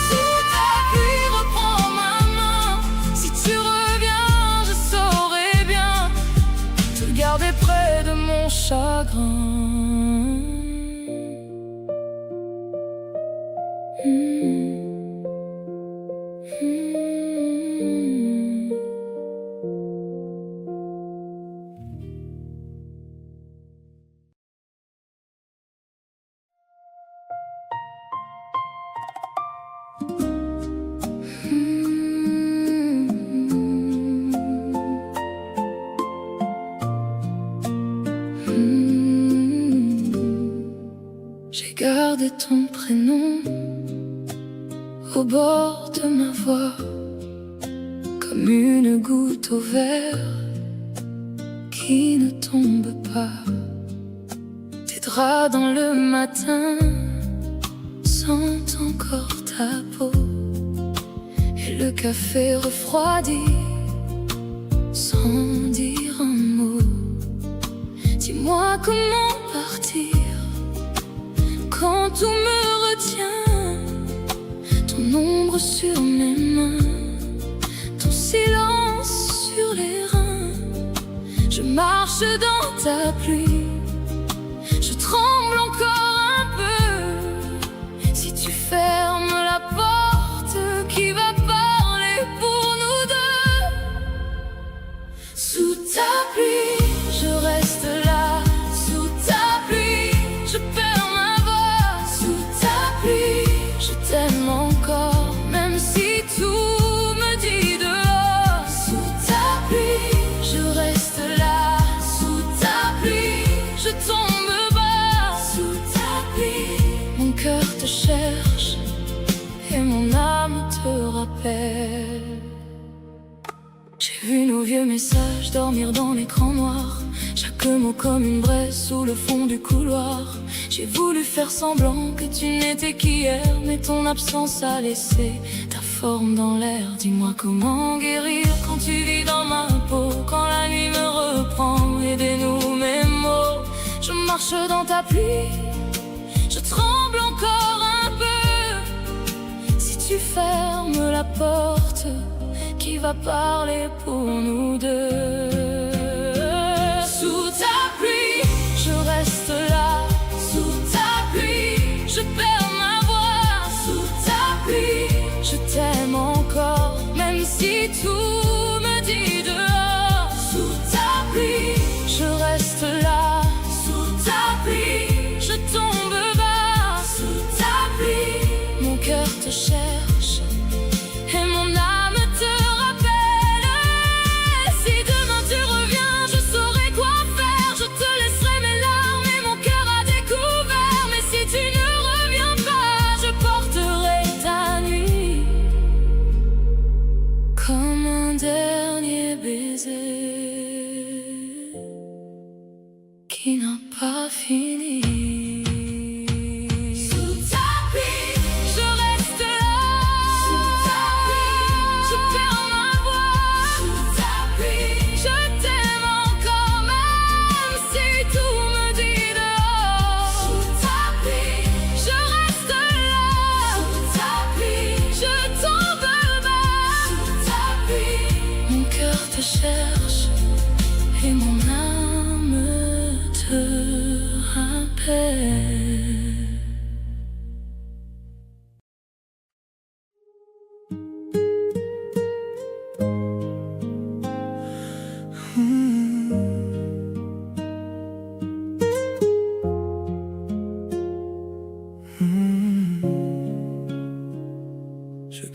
Sous ta pluie, reprends ma main. Si tu reviens, je saurai bien te garder près de mon chagrin. J'ai gardé ton prénom au bord de ma voix, comme une goutte au verre qui ne tombe pas. Tes draps dans le matin sentent encore ta peau, et le café refroidi sans dire un mot. Dis-moi comment partir quand tout me retient, ton ombre sur mes mains, ton silence sur les reins. Je marche dans ta pluie, je tremble encore un peu. Si tu fermes la porte, qui va parler pour nous deux? Sous ta pluie, je reste là. Sous ta pluie, je perds ma voix. Sous ta pluie, je t'aime encore, même si tout me dit dehors. Sous ta pluie, je reste là. Sous ta pluie, je tombe bas. Sous ta pluie, mon cœur te cherche et mon âme te rappelle. J'ai vu nos vieux messages dormir dans l'écran noir, chaque mot comme une braise sous le fond du couloir. J'ai voulu faire semblant que tu n'étais qu'hier, mais ton absence a laissé ta forme dans l'air. Dis-moi comment guérir quand tu vis dans ma peau, quand la nuit me reprend et dénoue mes mots. Je marche dans ta pluie, je tremble encore un peu. Si tu fermes la porte, qui va parler pour nous deux? Sous ta pluie, je reste là. Sous ta pluie, je perds ma voix. Sous ta pluie, je t'aime encore, même si tout me dit dehors. Sous ta pluie, je reste là. Sous ta pluie, je tombe bas. Sous ta pluie, mon cœur te cherche et mon âme te rappelle. Si demain tu reviens, je saurai quoi faire. Je te laisserai mes larmes et mon cœur à découvert. Mais si tu ne reviens pas, je porterai ta nuit comme un dernier baiser qui n'a pas fini. Sous ta pluie, je reste là. Sous ta pluie, je perds ma voix. Sous ta pluie, je t'aime encore, même si tout me dit dehors. Sous ta pluie, je reste là. Sous ta pluie, je tombe bas. Sous ta pluie, mon cœur te cherche et mon âme te rappelle.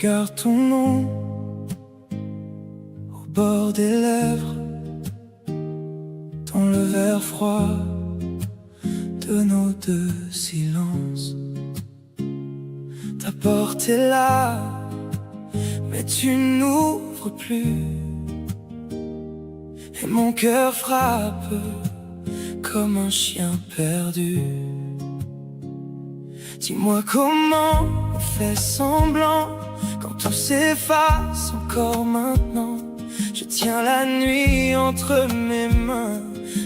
garde ton nom au bord des lèvres, dans le verre froid de nos deux silences. Ta porte est là, mais tu n'ouvres plus, et mon cœur frappe comme un chien perdu. Dis-moi comment on fait semblant quand tout s'efface encore maintenant. Je tiens la nuit entre mes mains,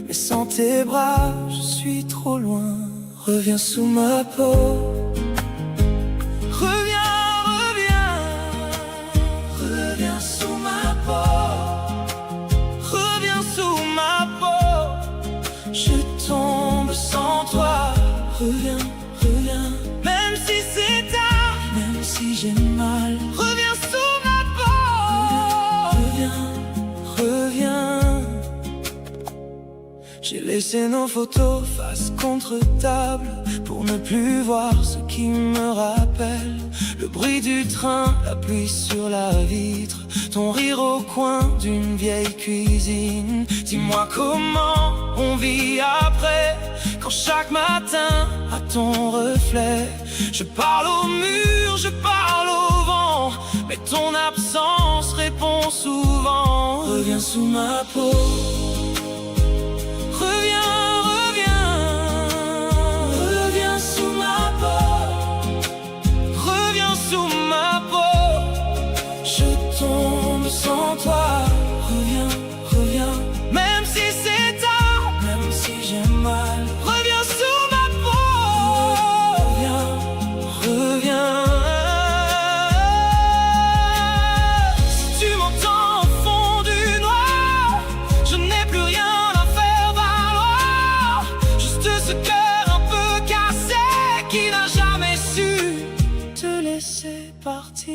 mais sans tes bras je suis trop loin. Reviens sous ma peau, reviens, reviens, reviens sous ma peau, reviens sous ma peau. Je tombe sans toi, reviens, reviens, même si c'est tard, même si j'ai mal. Reviens sous ma peau, reviens, reviens. J'ai laissé nos photos face contre table pour ne plus voir ce qui me rappelle le bruit du train, la pluie sur la vitre, ton rire au coin d'une vieille cuisine. Dis-moi comment on vit après, quand chaque matin à ton reflet je parle au mur, je parle au vent, mais ton absence répond souvent. Reviens sous ma peau, reviens, reviens, reviens sous ma peau, reviens sous ma peau. Je tombe sans toi, reviens, reviens, même si c'est tard, même si j'ai mal. Reviens sous ma peau, reviens, reviens. Si tu m'entends au fond du noir, je n'ai plus rien à faire valoir. Juste ce cœur un peu cassé qui n'a jamais su te laisser partir.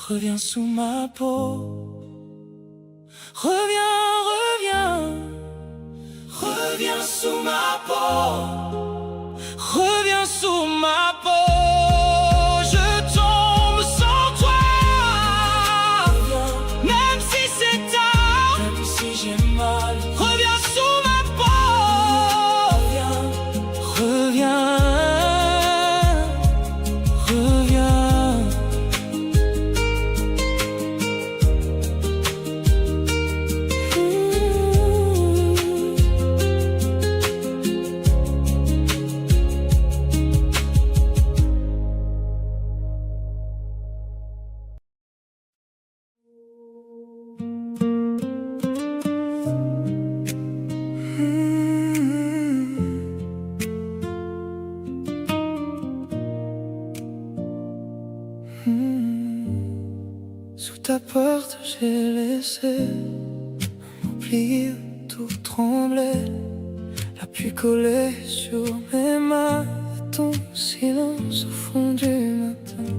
Reviens sous ma peau, reviens, reviens, reviens sous ma peau, reviens sous ma peau. Je tombe sans toi, même si c'est tard, même si j'ai mal. Reviens sous ma peau, reviens, reviens, reviens. Sous ta porte j'ai laissé m'oublier, tout tremblait. La pluie collait sur mes mains, ton silence au fond du matin.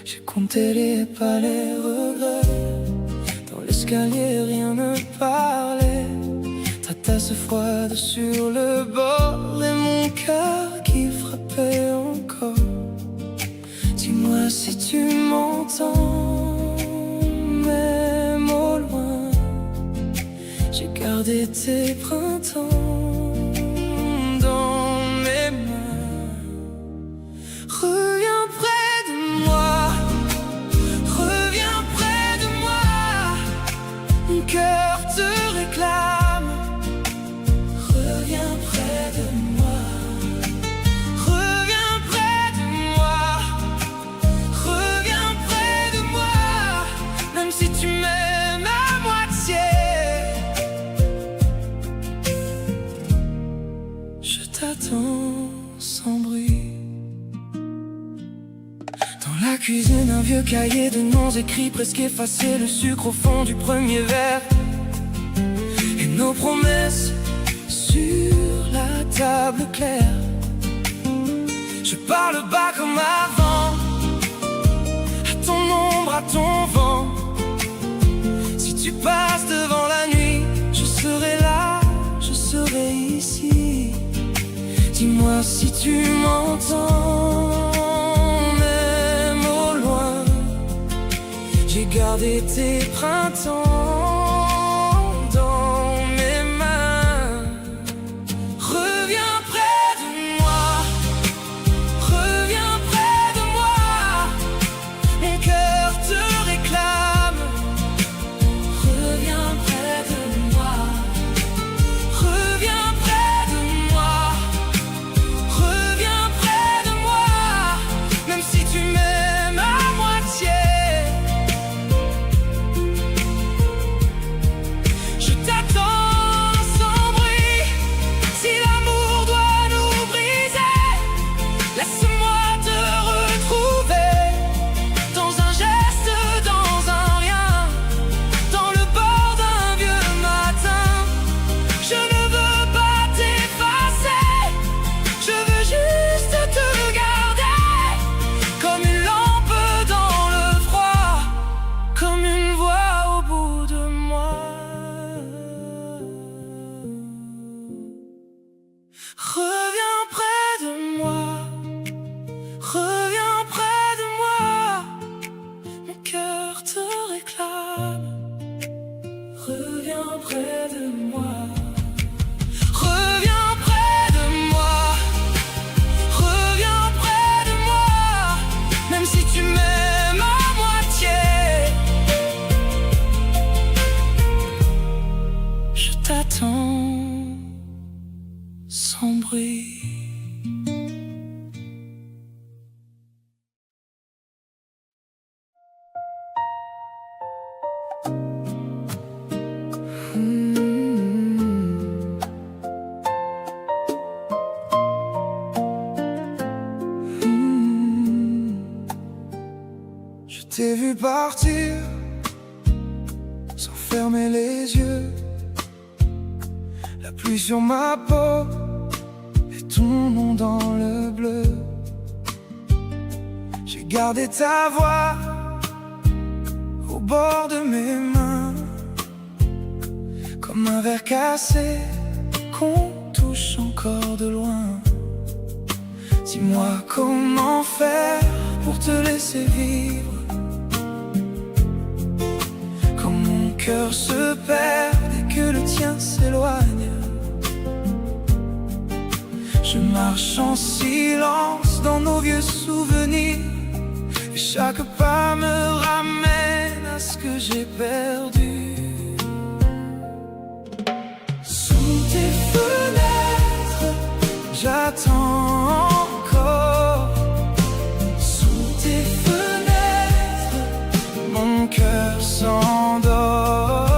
J'ai compté les pas, les regrets. Dans l'escalier rien ne parlait. Ta tasse froide sur le bord et mon cœur qui frappait encore. Dis-moi si tu m'entends, même au loin. J'ai gardé tes printemps dans mes mains. Reviens près de moi, reviens près de moi. Mon cœur te réclame. Reviens près de moi, reviens près de moi, reviens près de moi, même si tu m'aimes à moitié. Je t'attends sans bruit. Dans la cuisine, un vieux cahier de noms écrits, presque effacé, le sucre au fond du premier verre. Et nos promesses sur la table claire. Je parle bas comme avant, à ton ombre, à ton vent. Si tu passes devant la nuit, je serai là, je serai ici. Dis-moi si tu m'entends, même J'ai gardé tes printemps dans mes mains. Reviens près de moi, reviens près de moi. Mon cœur te réclame. Reviens près de moi, reviens près de moi, reviens près de moi. Même si tu m'aimes à moitié, je t'attends sans bruit. Si l'amour doit nous briser, laisse-moi te retrouver. Dans un geste, dans un rien, dans le bord d'un vieux matin. Je ne veux pas t'effacer, je veux juste te garder. Comme une lampe dans le froid, comme une voix au bout de moi. Reviens près de moi, reviens près de moi. Mon cœur te réclame. Reviens près de moi, reviens près de moi, reviens près de moi. Même si tu m'aimes à moitié, je t'attends sans bruit. Je t'ai vu partir sans fermer les yeux, la pluie sur ma peau et ton nom dans le bleu. J'ai gardé ta voix au bord de mes mains, comme un verre cassé qu'on touche encore de loin. Dis-moi comment faire pour te laisser vivre, quand mon cœur se perd et que le tien s'éloigne. Je marche en silence dans nos vieux souvenirs, et chaque pas me ramène à ce que j'ai perdu. Sous tes fenêtres, j'attends encore. Sous tes fenêtres, mon cœur s'endort.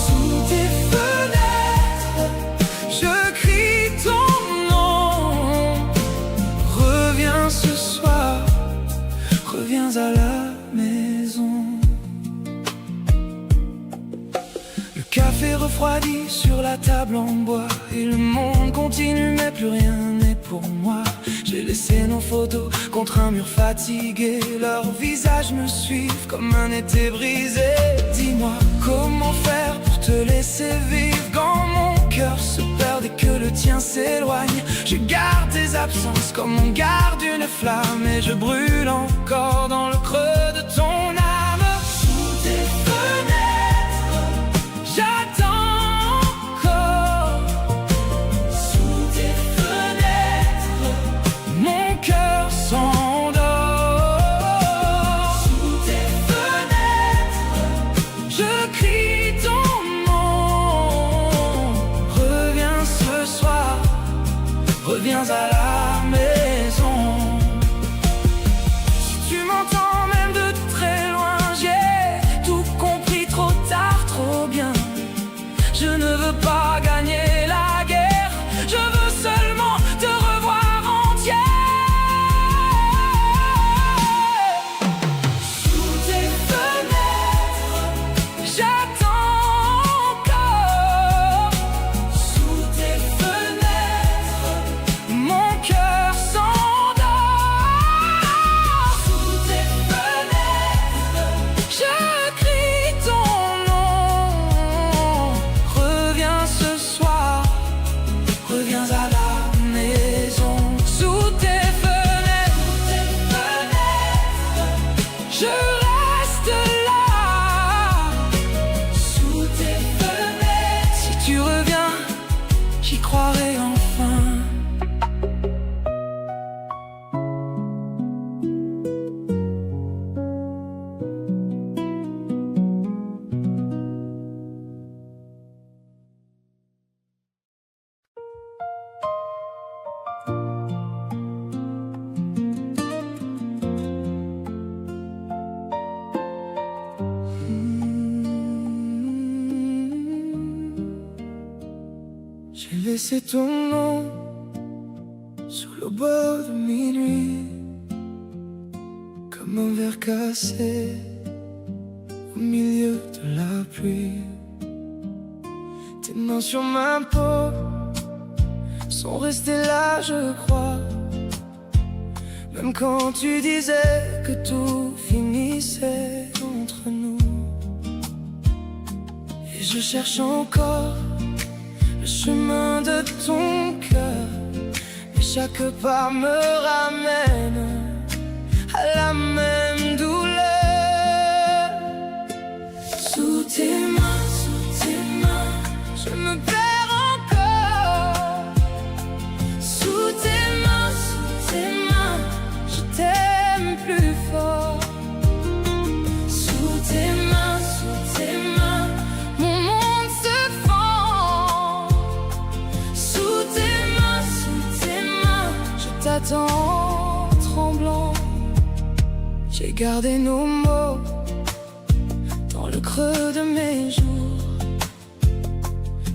Sous tes fenêtres, je crie ton nom. Reviens ce soir, reviens à la maison. Le café refroidi sur la table en bois, et le monde continue mais plus rien n'est pour moi. J'ai laissé nos photos contre un mur fatigué, leurs visages me suivent comme un été brisé. Dis-moi comment faire pour te laisser vivre quand mon cœur se perd et que le tien s'éloigne. Je garde tes absences comme on garde une flamme, et je brûle encore dans le creux de ton âme. Sous tes fenêtres, j'attends encore. Sous tes fenêtres, mon cœur s'endort. Sous tes fenêtres, je crie ton nom. Reviens ce soir, reviens à la maison. Si tu m'entends même de très au-delà. Sous tes fenêtres, si tu reviens, j'y croirai enfin. J'ai laissé ton nom sous le bord de minuit, comme un verre cassé au milieu de la pluie. Tes mains sur ma peau sont restées là, je crois, même quand tu disais que tout finissait entre nous. Et je cherche encore le chemin de ton cœur, et chaque pas me ramène à la même douleur. Sous tes mains, je me perds encore. Sous tes mains, je t'aime plus fort. Sous tes mains, mon monde se fend. Sous tes mains, je t'attends tremblant. J'ai gardé nos mots dans le creux de mes jours,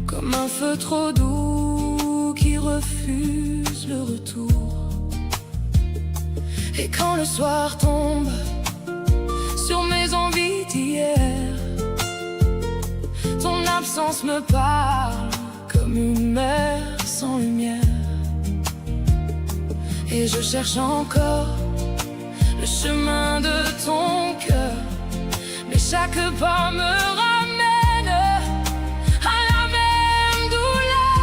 comme un feu trop doux qui refuse le retour. Et quand le soir tombe sur mes envies d'hier, ton absence me parle comme une mer sans lumière. Et je cherche encore le chemin de ton cœur, mais chaque pas me ramène à la même douleur.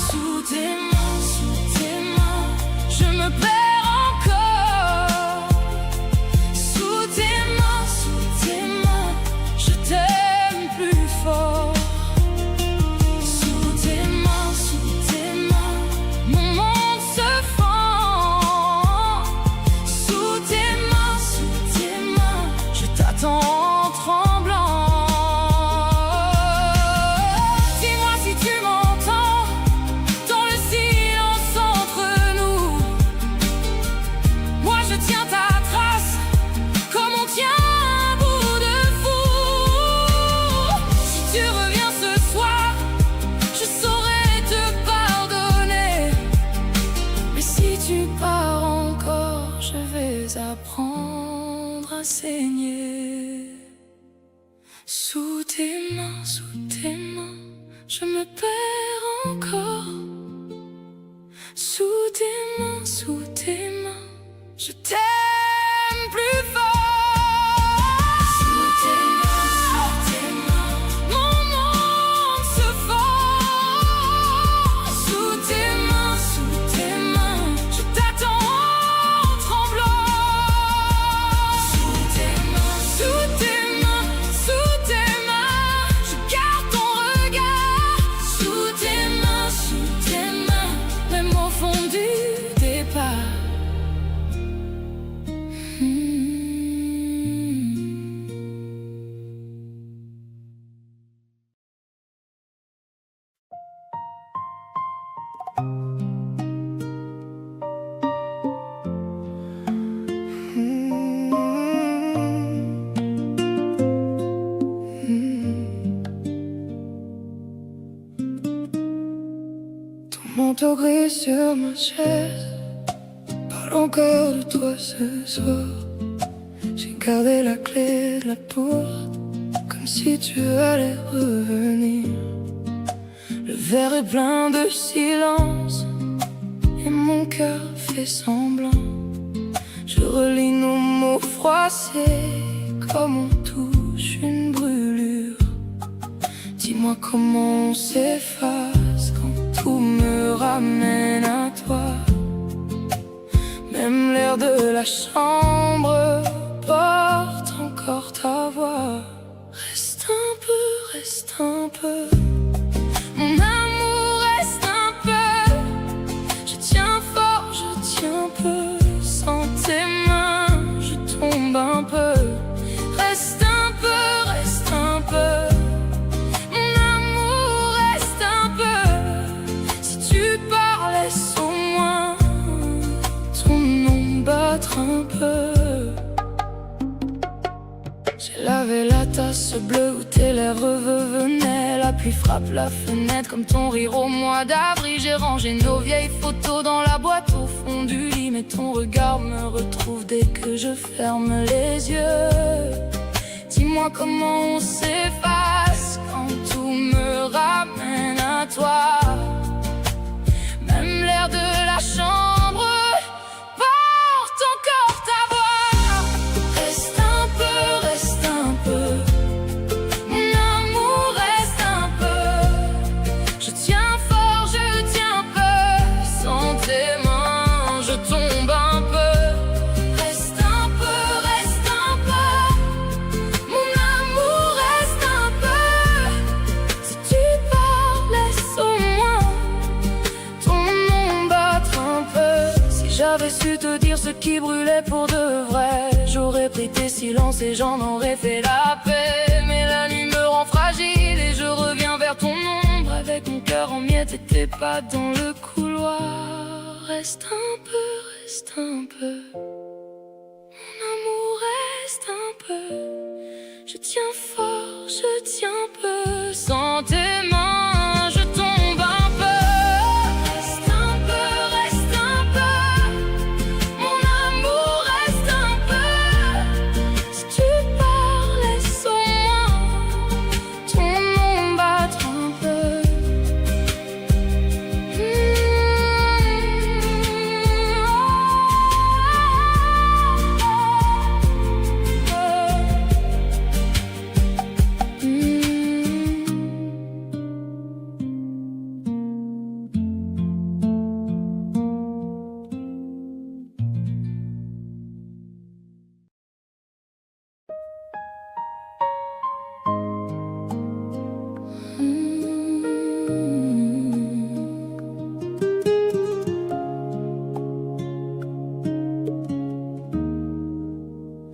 Sous tes mains, je me perds encore. Sous tes mains, je t'aime plus fort. Sous tes mains, mon monde se fend. Sous tes mains, je t'attends tremblant. Dis-moi si tu m'entends dans le silence entre nous. Moi je tiens ta trace comme on tient un bout de fou. Si tu reviens ce soir, je saurai te pardonner. Mais si tu pars encore, je vais apprendre à saigner. Sous tes mains, je me perds encore. Sous tes mains, je t'aime plus fort. Sous tes mains, mon monde se fend. Sous tes mains, je t'attends tremblant. Sous tes mains, je garde ton regard. Sous tes mains, même au fond du départ. Ton manteau gris sur ma chaise parle encore de toi ce soir. J'ai gardé la clé de la porte comme si tu allais revenir. Le verre est plein de silence et mon cœur fait semblant. Je relis nos mots froissés comme on touche une brûlure. Dis-moi comment on s'efface quand tout me ramène à toi. Même l'air de la chambre peu. Reste un peu, reste un peu. Mon amour, reste un peu. Si tu pars, laisse au moins ton nom battre un peu. J'ai lavé la tasse bleue où tes lèvres venaient. La pluie frappe la fenêtre comme ton rire au mois d'avril. J'ai rangé nos vieilles photos dans la boîte au fond du lit, mais ton regard me retrouve dès que je ferme les yeux. Dis-moi comment on s'efface quand tout me ramène à toi. Même l'air de la chambre porte encore ta voix. Reste un peu, reste un peu. Mon amour, reste un peu. Je tiens fort, je tiens peu. Sans tes mains, je tombe un peu. Reste un peu, reste un peu. Mon amour, reste un peu. Si tu pars, laisse au moins ton nom battre un peu. Si j'avais su te dire ce qui brûlait pour de vrai, j'aurais pris tes silences et j'en aurais fait la paix. Mais la nuit me rend fragile et je reviens vers ton ombre avec mon cœur en miettes et tes pas dans le couloir. Reste un peu, reste un peu. Mon amour, reste un peu. Je tiens fort, je tiens peu. Sans tes mains, je tombe un peu. Reste un peu, reste un peu. Mon amour, reste un peu. Si tu pars, laisse au moins ton nom battre un peu.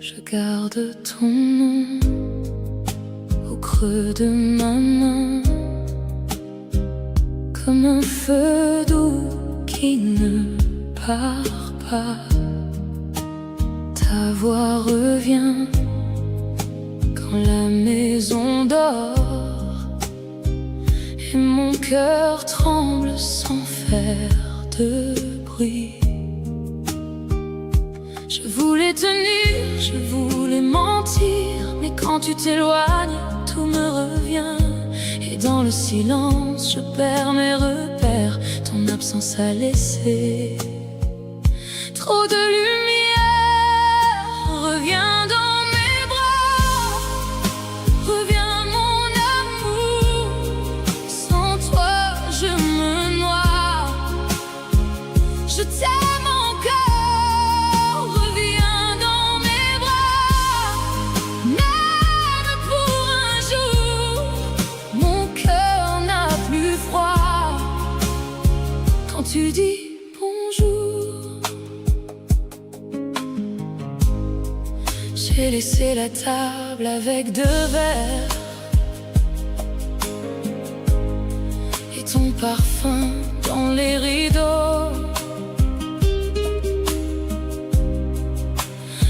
Je garde ton nom au creux de ma main, comme un feu doux qui ne part pas. Ta voix revient quand la maison dort et mon cœur tremble sans faire de bruit. Je voulais tenir, je voulais mentir, mais quand tu t'éloignes, tout me revient. Et dans le silence, je perds mes repères. Ton absence a laissé trop de lumière. Reviens dans mes bras, reviens mon amour. Sans toi, je me noie. Je t'aime encore. Tu dis bonjour. J'ai laissé la table avec 2 verres et ton parfum dans les rideaux.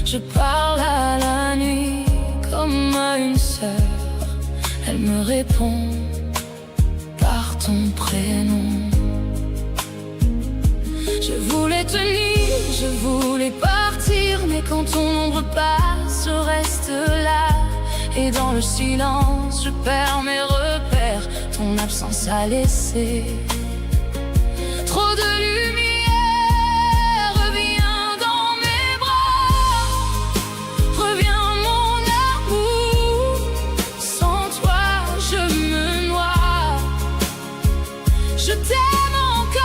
Je parle à la nuit comme à une sœur. Elle me répond par ton prénom. Je voulais tenir, je voulais partir, mais quand ton ombre passe, je reste là. Et dans le silence, je perds mes repères. Ton absence a laissé trop de lumière. Reviens dans mes bras, reviens mon amour. Sans toi, je me noie. Je t'aime encore.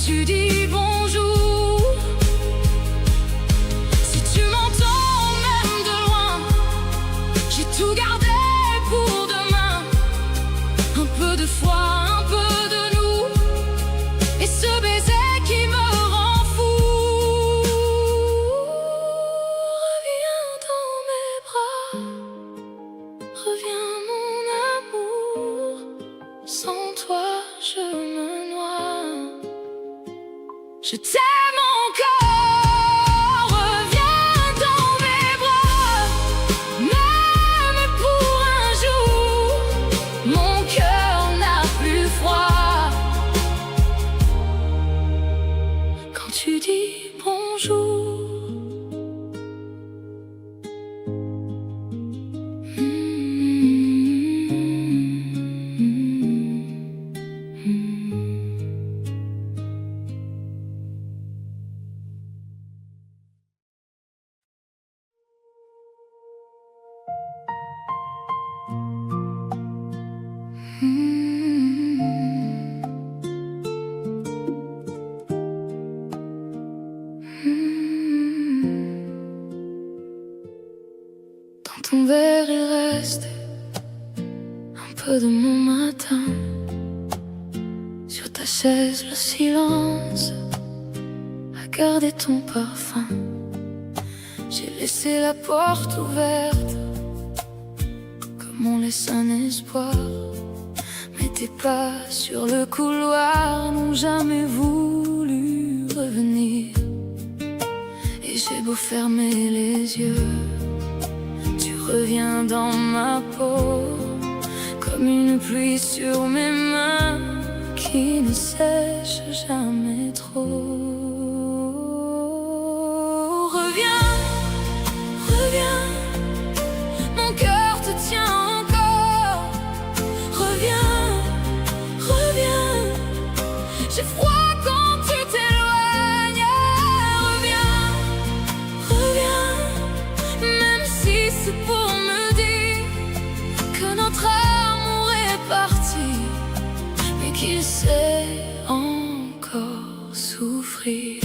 Tu dis bonjour. Je t'aime encore, reviens dans mes bras. Même pour un jour, mon cœur n'a plus froid. Quand tu dis bonjour, dans ton verre il reste un peu de mon matin. Sur ta chaise le silence a gardé ton parfum. J'ai laissé la porte ouverte comme on laisse un espoir. Mais tes pas sur le couloir n'ont jamais voulu revenir. Et j'ai beau fermer les yeux, tu reviens dans ma peau comme une pluie sur mes mains qui ne sèche jamais trop. Reviens, reviens, mon cœur te tient encore. Reviens, reviens, j'ai froid quand tu t'éloignes. Reviens, reviens, même si c'est pour me dire que notre amour est parti, mais qu'il sait encore souffrir.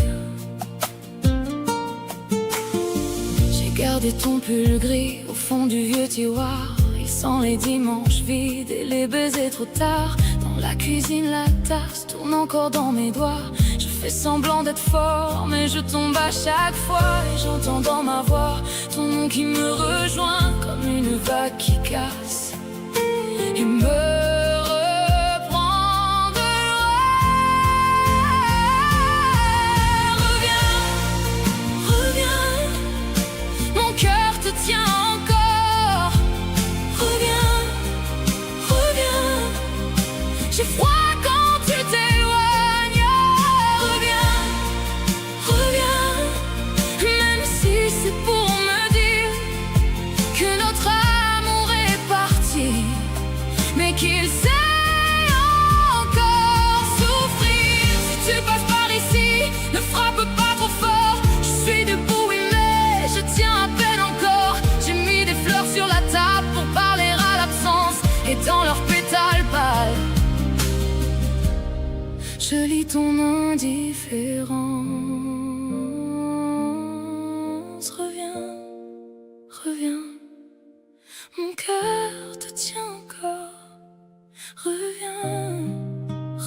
J'ai gardé ton pull gris au fond du vieux tiroir. Il sent les dimanches vides et les baisers trop tard. Dans la cuisine, la tasse tourne encore dans mes doigts. Je fais semblant d'être fort, mais je tombe à chaque fois. Et j'entends dans ma voix ton nom qui me rejoint comme une vague qui casse et me reprend de loin. Reviens, reviens, mon cœur te tient encore. Reviens, reviens, j'ai froid quand tu t'éloignes. Reviens, reviens, même si c'est pour me dire que notre amour est parti, mais qu'il sait encore souffrir. Si tu passes par ici, ne frappe pas trop fort. Je suis debout, oui, mais je tiens à peine encore. J'ai mis des fleurs sur la table pour parler à l'absence, et dans leurs pétales pâles, je lis ton indifférence. Reviens, reviens, mon cœur te tient encore. Reviens,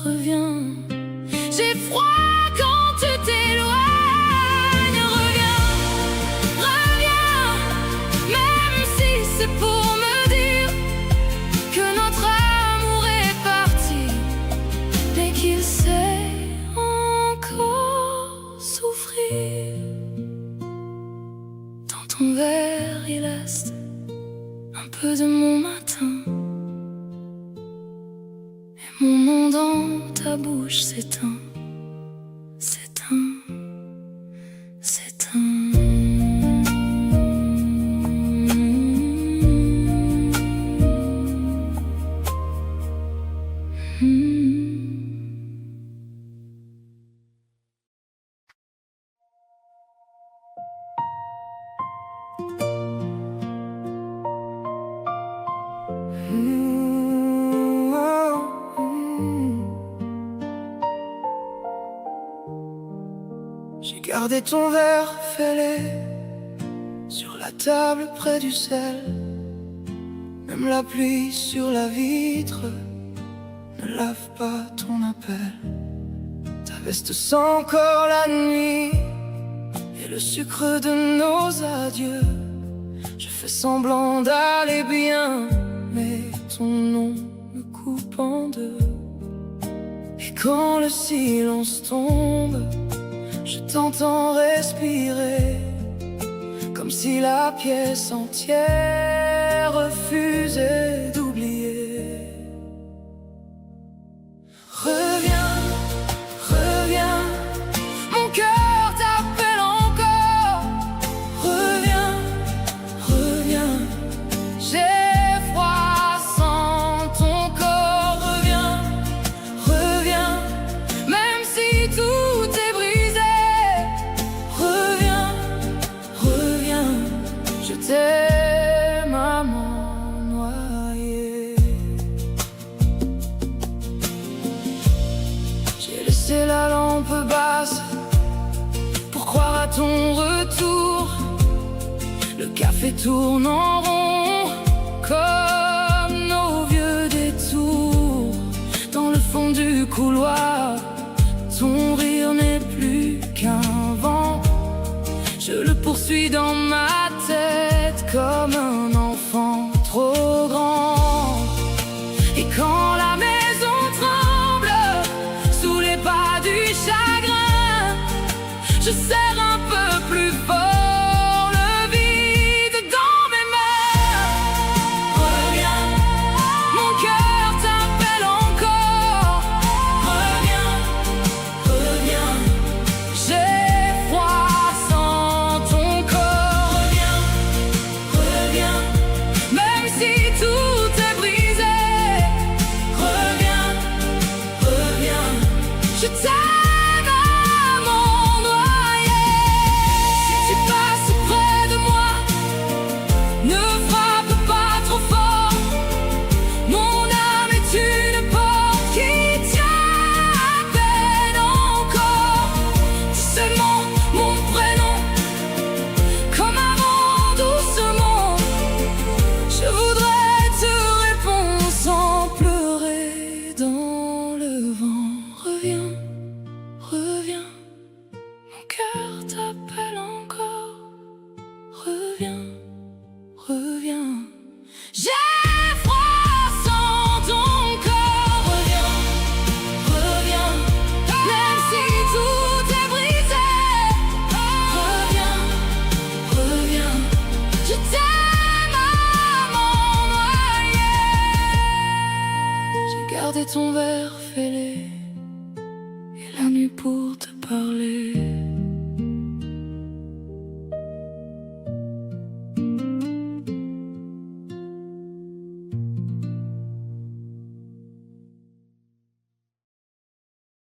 reviens, j'ai froid quand tu t'éloignes. Reviens, reviens, même si c'est pour me dire que notre amour est parti, mais qu'il sait encore souffrir. Dans ton verre il reste un peu de mon matin, et mon nom dans ta bouche s'éteint, s'éteint, s'éteint. J'ai gardé ton verre fêlé sur la table près du sel. Même la pluie sur la vitre ne lave pas ton appel. Ta veste sent encore la nuit et le sucre de nos adieux. Je fais semblant d'aller bien, mais ton nom me coupe en deux. Et quand le silence tombe, Je t'entends respirer, comme si la pièce entière refusait d'oublier. Reviens, reviens, mon cœur t'appelle encore. Reviens, reviens, j'ai froid sans ton corps. Reviens, reviens, même si tout est brisé. Reviens, reviens, je t'aime à m'en noyer. J'ai laissé la lampe basse pour croire à ton retour. Le café tourne en rond comme nos vieux détours. Dans le fond du couloir, ton rire n'est plus qu'un vent. Je le poursuis dans ma tête comme un enfant trop grand. Et quand la maison tremble sous les pas du chagrin, je serre un peu plus fort le vide dans mes mains. Reviens, mon cœur t'appelle encore. Reviens, reviens, j'ai froid sans ton corps. Reviens, reviens, même si tout est brisé. Reviens, reviens, je t'aime à m'en noyer. Si tu passes près de moi, ne frappe pas trop fort. Mon âme est une porte qui tient à peine encore. Tu sais mon prénom, comme avant doucement. Je voudrais te répondre sans pleurer dans le vent. Reviens, reviens, mon cœur t'appelle encore. Reviens, reviens.